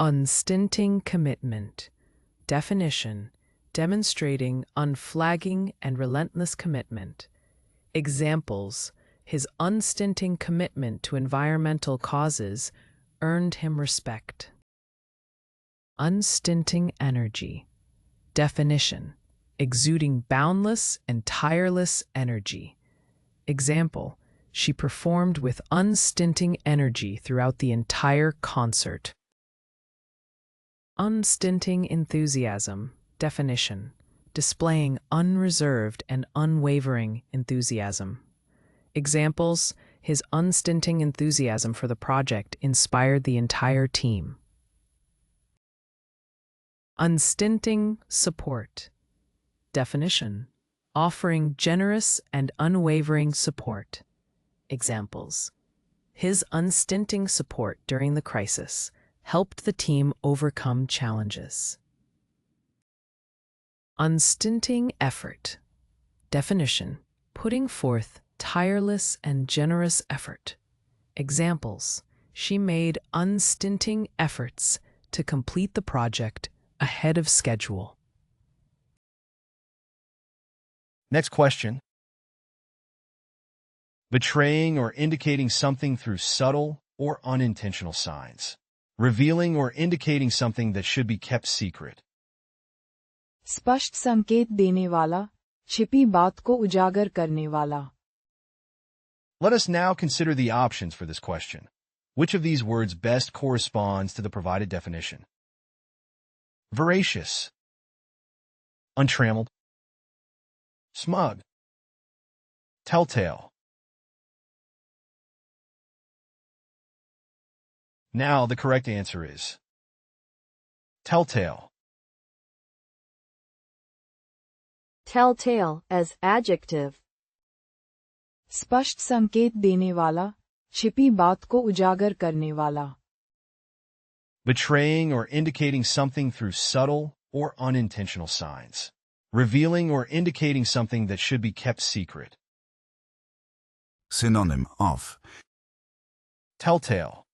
Unstinting commitment. Definition: demonstrating unflagging and relentless commitment. Examples: his unstinting commitment to environmental causes earned him respect. Unstinting energy. Definition: exuding boundless and tireless energy. Example: she performed with unstinting energy throughout the entire concert. Unstinting enthusiasm. Definition: displaying unreserved and unwavering enthusiasm. Examples: his unstinting enthusiasm for the project inspired the entire team. Unstinting support. Definition: offering generous and unwavering support. Examples: his unstinting support during the crisis helped the team overcome challenges. Unstinting effort. Definition: putting forth tireless and generous effort. Examples: she made unstinting efforts to complete the project ahead of schedule. Next question. Betraying or indicating something through subtle or unintentional signs. Revealing or indicating something that should be kept secret. स्पष्ट संकेत देने वाला, छिपी बात को उजागर करने वाला. Let us now consider the options for this question. Which of these words best corresponds to the provided definition? Voracious. Untrammeled. Smug. Telltale. Now the correct answer is telltale. Telltale as adjective. स्पष्ट संकेत देने वाला, छिपी बात को उजागर करने वाला. Betraying or indicating something through subtle or unintentional signs. Revealing or indicating something that should be kept secret. synonym of Telltale.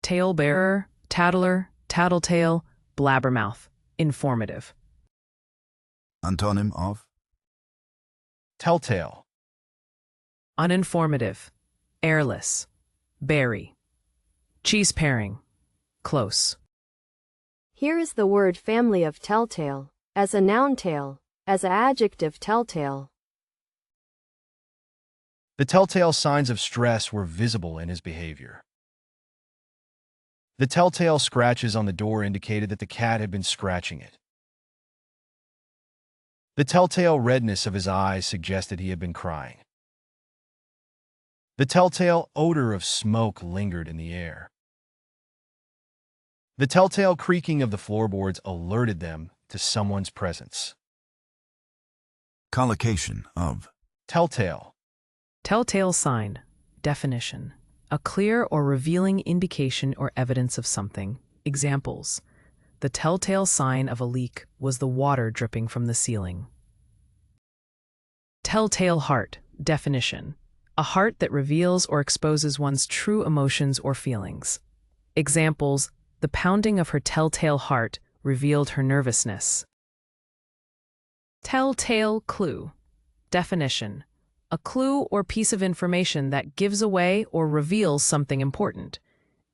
Talebearer, tattler, tattletale, blabbermouth. Informative. antonym of Telltale. Uninformative. Airless. Berry. Cheese pairing. Close. Here is the word family of telltale. As a noun tale. As an adjective telltale. The telltale signs of stress were visible in his behavior. The telltale scratches on the door indicated that the cat had been scratching it. The telltale redness of his eyes suggested he had been crying. The telltale odor of smoke lingered in the air. The telltale creaking of the floorboards alerted them to someone's presence. collocation of Telltale. Telltale sign. Definition: a clear or revealing indication or evidence of something. Examples: the telltale sign of a leak was the water dripping from the ceiling. Telltale heart. Definition: a heart that reveals or exposes one's true emotions or feelings. Examples: the pounding of her telltale heart revealed her nervousness. Telltale clue. Definition: a clue or piece of information that gives away or reveals something important.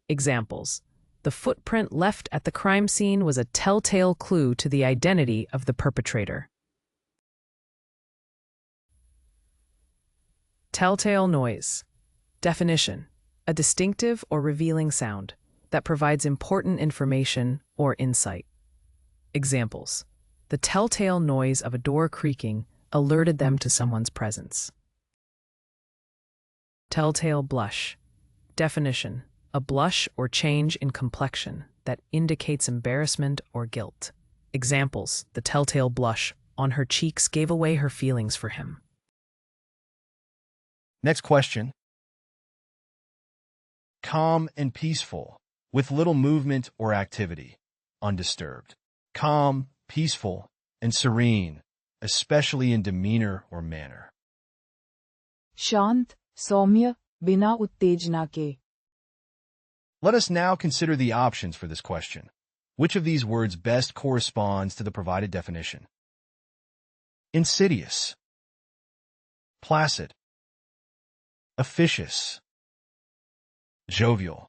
Examples: the footprint left at the crime scene was a telltale clue to the identity of the perpetrator. Telltale noise. Definition: a distinctive or revealing sound that provides important information or insight. Examples: the telltale noise of a door creaking alerted them to someone's presence. Telltale blush. Definition: a blush or change in complexion that indicates embarrassment or guilt. Examples: the telltale blush on her cheeks gave away her feelings for him. Next question. Calm and peaceful, with little movement or activity, undisturbed. Calm, peaceful, and serene, especially in demeanor or manner. शांत, सौम्य, बिना उत्तेजना के. Let us now consider the options for this question. Which of these words best corresponds to the provided definition? Insidious, placid, officious, jovial.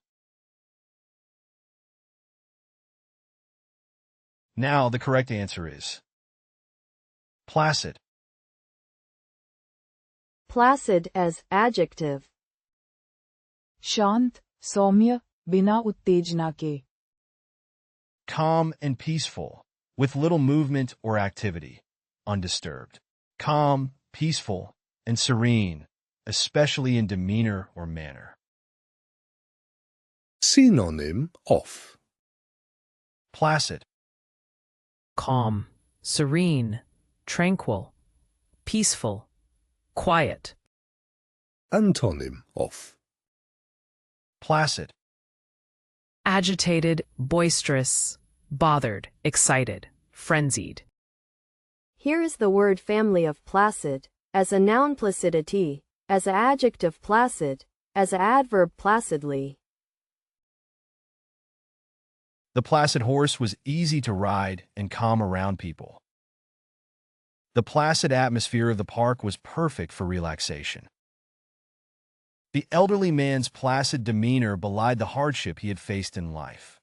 Now the correct answer is placid. Placid as adjective. शांत, सौम्य, बिना उत्तेजना के. Calm and peaceful, with little movement or activity, undisturbed. Calm, peaceful, and serene, especially in demeanor or manner. Synonym of Placid, Calm, serene, tranquil, peaceful, quiet. Antonym of placid, Agitated, boisterous, bothered, excited, frenzied. Here is the word family of placid, as a noun placidity, as an adjective placid, as an adverb placidly. The placid horse was easy to ride and calm around people. The placid atmosphere of the park was perfect for relaxation. The elderly man's placid demeanor belied the hardship he had faced in life.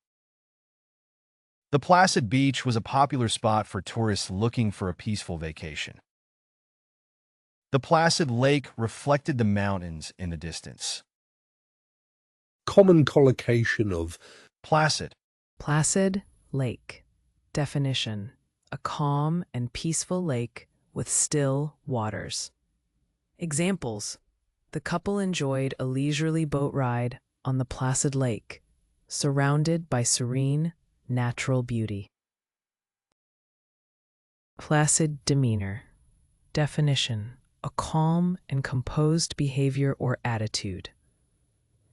The placid beach was a popular spot for tourists looking for a peaceful vacation. The placid lake reflected the mountains in the distance. common collocation of Placid, Placid lake. Definition: a calm and peaceful lake with still waters. Examples: the couple enjoyed a leisurely boat ride on the placid lake, surrounded by serene, natural beauty. Placid demeanor. Definition: a calm and composed behavior or attitude.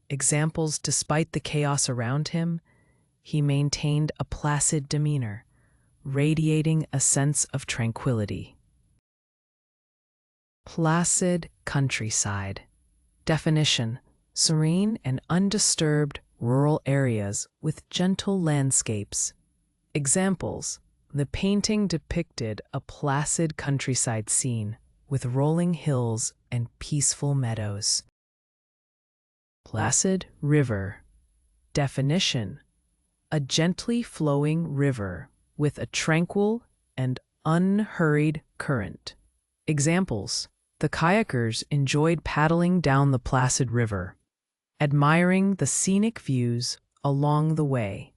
Examples: despite the chaos around him, he maintained a placid demeanor, radiating a sense of tranquility. Placid countryside. Definition: serene and undisturbed rural areas with gentle landscapes. Examples: the painting depicted a placid countryside scene with rolling hills and peaceful meadows. Placid river. Definition: a gently flowing river with a tranquil and unhurried current. Examples: the kayakers enjoyed paddling down the placid river, admiring the scenic views along the way.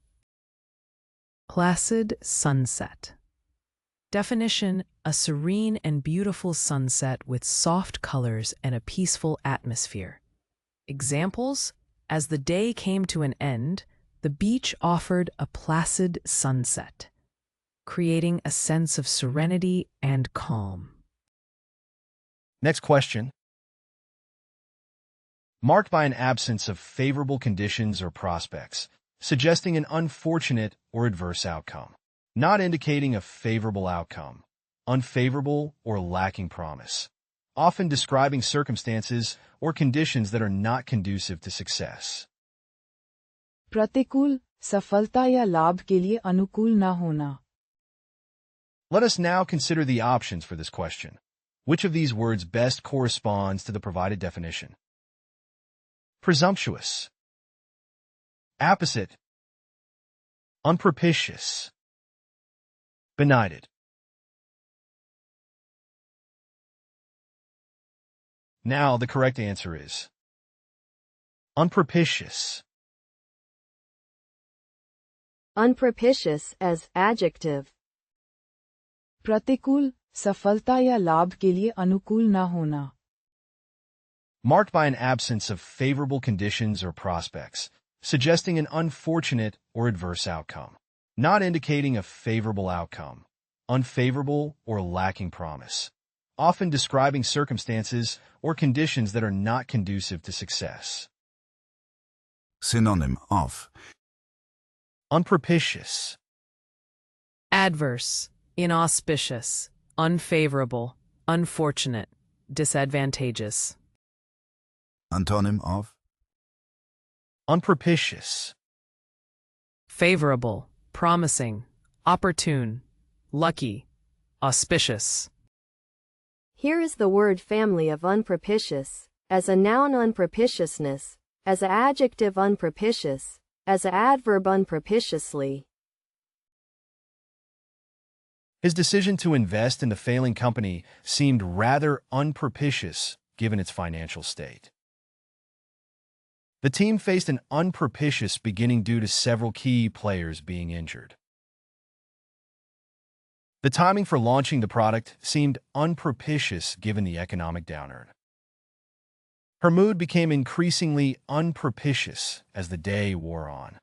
Placid sunset. Definition: a serene and beautiful sunset with soft colors and a peaceful atmosphere. Examples: as the day came to an end, the beach offered a placid sunset, creating a sense of serenity and calm. Next question. Marked by an absence of favorable conditions or prospects, suggesting an unfortunate or adverse outcome. Not indicating a favorable outcome, unfavorable or lacking promise. Often describing circumstances or conditions that are not conducive to success. प्रतिकूल, सफलता या लाभ के लिए अनुकूल न होना। Let us now consider the options for this question. Which of these words best corresponds to the provided definition? Presumptuous, apposite, unpropitious, benighted. Now the correct answer is unpropitious. Unpropitious as adjective. प्रतिकूल, सफलता या लाभ के लिए अनुकूल न होना। Marked by an absence of favorable conditions or prospects, suggesting an unfortunate or adverse outcome, not indicating a favorable outcome, unfavorable or lacking promise, often describing circumstances or conditions that are not conducive to success. Synonym of Unpropitious, Adverse, inauspicious, unfavorable, unfortunate, disadvantageous. Antonym of unpropitious, Favorable, promising, opportune, lucky, auspicious. Here is the word family of unpropitious, as a noun unpropitiousness, as an adjective unpropitious, as an adverb unpropitiously. His decision to invest in the failing company seemed rather unpropitious given its financial state. The team faced an unpropitious beginning due to several key players being injured. The timing for launching the product seemed unpropitious given the economic downturn. Her mood became increasingly unpropitious as the day wore on.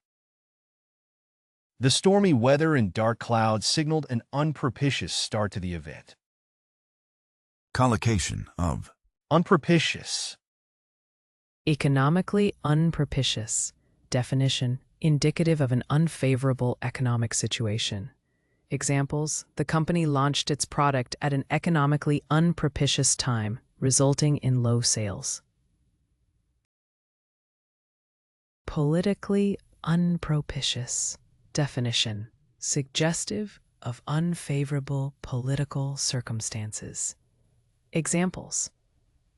The stormy weather and dark clouds signaled an unpropitious start to the event. collocation of Unpropitious, Economically unpropitious. Definition: indicative of an unfavorable economic situation. Examples: the company launched its product at an economically unpropitious time, resulting in low sales. Politically unpropitious. Definition: suggestive of unfavorable political circumstances. Examples: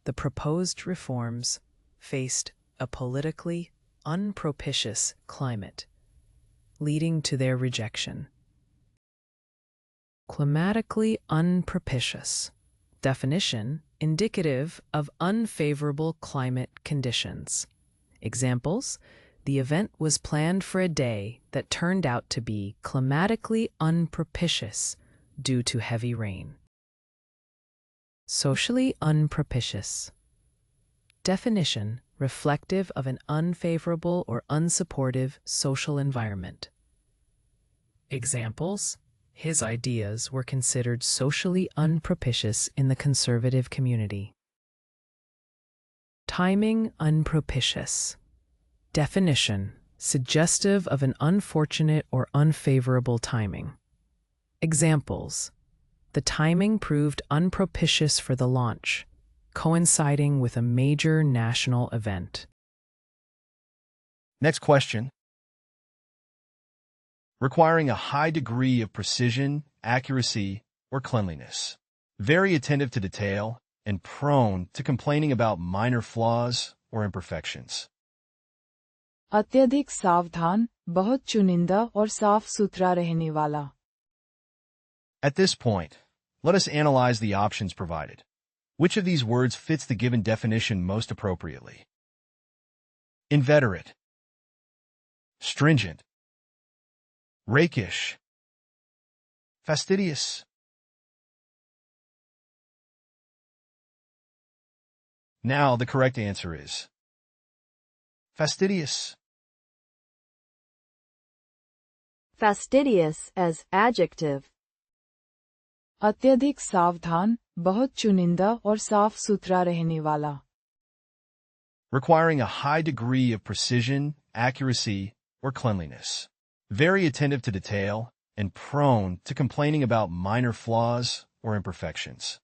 the proposed reforms faced a politically unpropitious climate, leading to their rejection. Climatically unpropitious. Definition: indicative of unfavorable climate conditions. Examples: the event was planned for a day that turned out to be climatically unpropitious due to heavy rain. Socially unpropitious. Definition: reflective of an unfavorable or unsupportive social environment. Examples: his ideas were considered socially unpropitious in the conservative community. Timing unpropitious. Definition: suggestive of an unfortunate or unfavorable timing. Examples: the timing proved unpropitious for the launch, coinciding with a major national event. Next question. Requiring a high degree of precision, accuracy, or cleanliness. Very attentive to detail and prone to complaining about minor flaws or imperfections. अत्यधिक सावधान, बहुत चुनिंदा और साफ सुथरा रहने वाला। At this point, let us analyze the options provided. Which of these words fits the given definition most appropriately? Inveterate, stringent, rakish, fastidious. Now the correct answer is fastidious. Fastidious as adjective. अत्यधिक सावधान, बहुत चुनिंदा और साफ सुथरा रहने वाला। Requiring a high degree of precision, accuracy, or cleanliness. Very attentive to detail and prone to complaining about minor flaws or imperfections.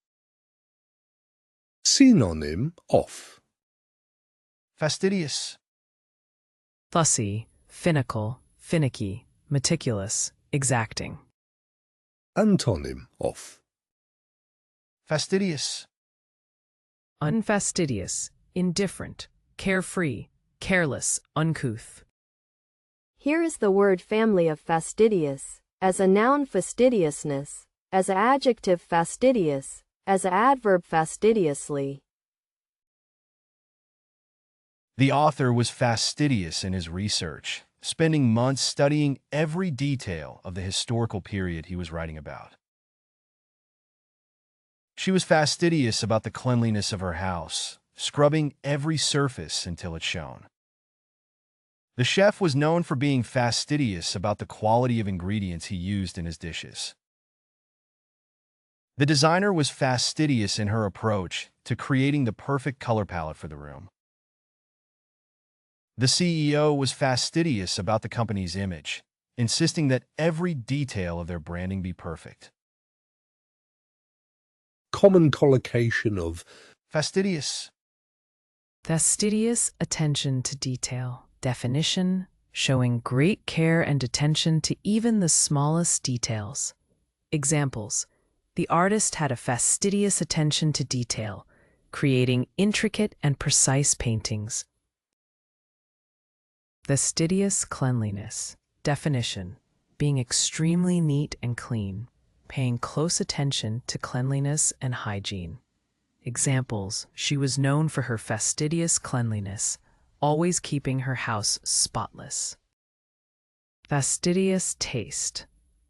Synonym of Fastidious, Fussy, finical, finicky, meticulous, exacting. Antonym of fastidious, Unfastidious, indifferent, carefree, careless, uncouth. Here is the word family of fastidious, as a noun fastidiousness, as an adjective fastidious, as an adverb fastidiously. The author was fastidious in his research, spending months studying every detail of the historical period he was writing about. She was fastidious about the cleanliness of her house, scrubbing every surface until it shone. The chef was known for being fastidious about the quality of ingredients he used in his dishes. The designer was fastidious in her approach to creating the perfect color palette for the room. The CEO was fastidious about the company's image, insisting that every detail of their branding be perfect. common collocation of Fastidious, Fastidious attention to detail. Definition: showing great care and attention to even the smallest details. Examples: the artist had a fastidious attention to detail, creating intricate and precise paintings. Fastidious cleanliness. Definition: being extremely neat and clean, paying close attention to cleanliness and hygiene. Examples: she was known for her fastidious cleanliness, always keeping her house spotless. Fastidious taste.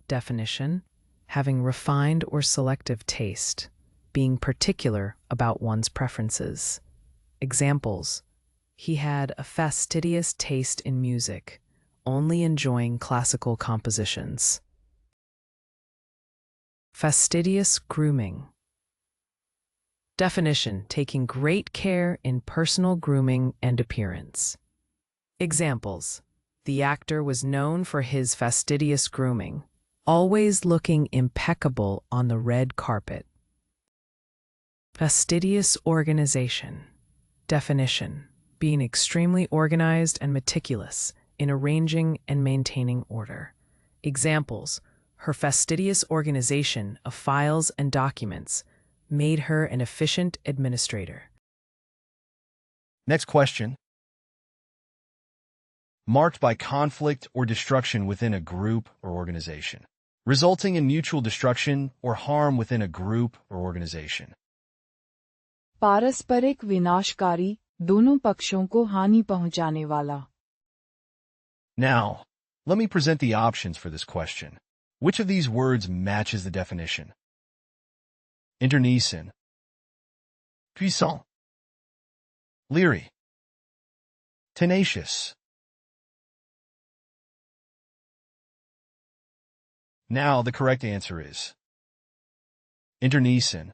Definition: having refined or selective taste, being particular about one's preferences. Examples: he had a fastidious taste in music, only enjoying classical compositions. Fastidious grooming. Definition: taking great care in personal grooming and appearance. Examples: the actor was known for his fastidious grooming, always looking impeccable on the red carpet. Fastidious organization. Definition: being extremely organized and meticulous in arranging and maintaining order. Examples: her fastidious organization of files and documents made her an efficient administrator. Next question. Marked by conflict or destruction within a group or organization, resulting in mutual destruction or harm within a group or organization. पारस्परिक विनाशकारी, दोनों पक्षों को हानि पहुंचाने वाला. Now, let me present the options for this question. Which of these words matches the definition? Internecine, puissant, leery, tenacious. Now the correct answer is internecine.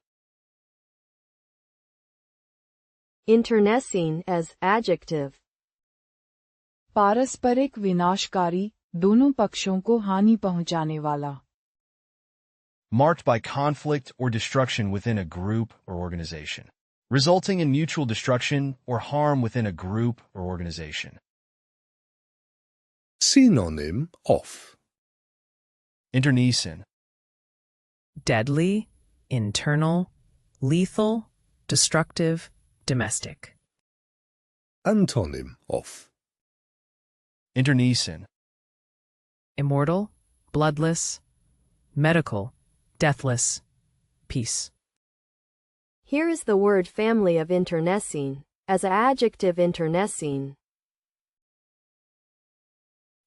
Internecine as adjective. पारस्परिक विनाशकारी, दोनों पक्षों को हानि पहुंचाने वाला. Marked by conflict or destruction within a group or organization, resulting in mutual destruction or harm within a group or organization. synonym of Internecine, Deadly, internal, lethal, destructive, domestic. antonym of internecine, Immortal, bloodless, medical, deathless, peace. Here is the word family of internecine, as an adjective internecine.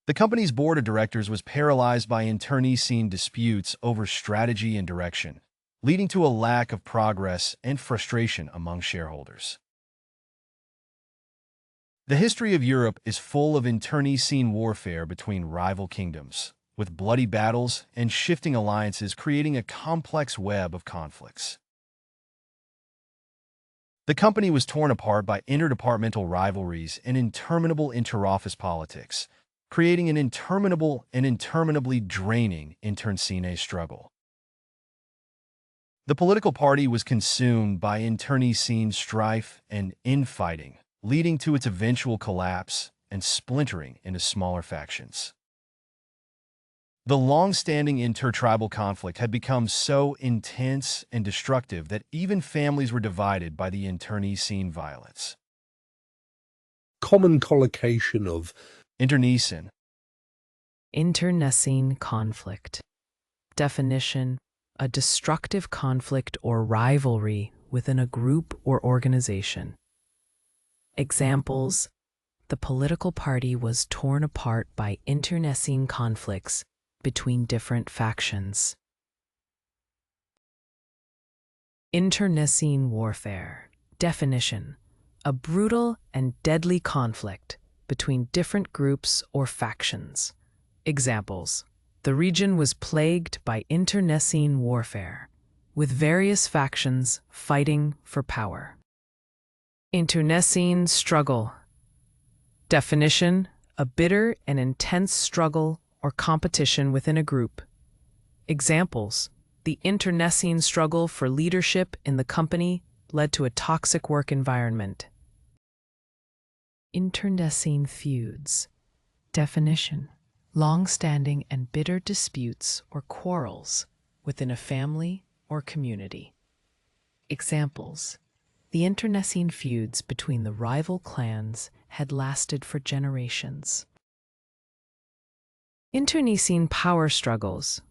The company's board of directors was paralyzed by internecine disputes over strategy and direction, leading to a lack of progress and frustration among shareholders. The history of Europe is full of internecine warfare between rival kingdoms, with bloody battles and shifting alliances creating a complex web of conflicts. The company was torn apart by interdepartmental rivalries and interminable interoffice politics, creating an interminable and interminably draining internecine struggle. The political party was consumed by internecine strife and infighting, leading to its eventual collapse and splintering into smaller factions. The long-standing intertribal conflict had become so intense and destructive that even families were divided by the internecine violence. Common collocation of Internecine. Internecine conflict. Definition: a destructive conflict or rivalry within a group or organization. Examples: the political party was torn apart by internecine conflicts between different factions. Internecine warfare. Definition: a brutal and deadly conflict between different groups or factions. Examples: the region was plagued by internecine warfare, with various factions fighting for power. Internecine struggle. Definition: a bitter and intense struggle or competition within a group. Examples: the internecine struggle for leadership in the company led to a toxic work environment. Internecine feuds. Definition: long-standing and bitter disputes or quarrels within a family or community. Examples: the internecine feuds between the rival clans had lasted for generations. Internecine power struggles.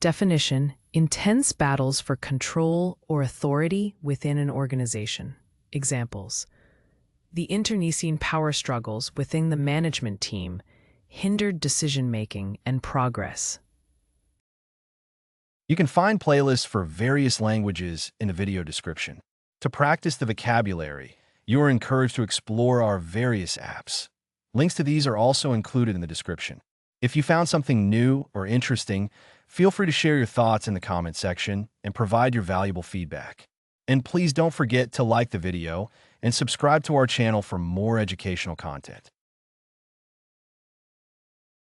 Definition: intense battles for control or authority within an organization. Examples: the internecine power struggles within the management team hindered decision-making and progress. You can find playlists for various languages in the video description. To practice the vocabulary, you are encouraged to explore our various apps. Links to these are also included in the description. If you found something new or interesting, feel free to share your thoughts in the comment section and provide your valuable feedback. And please don't forget to like the video and subscribe to our channel for more educational content.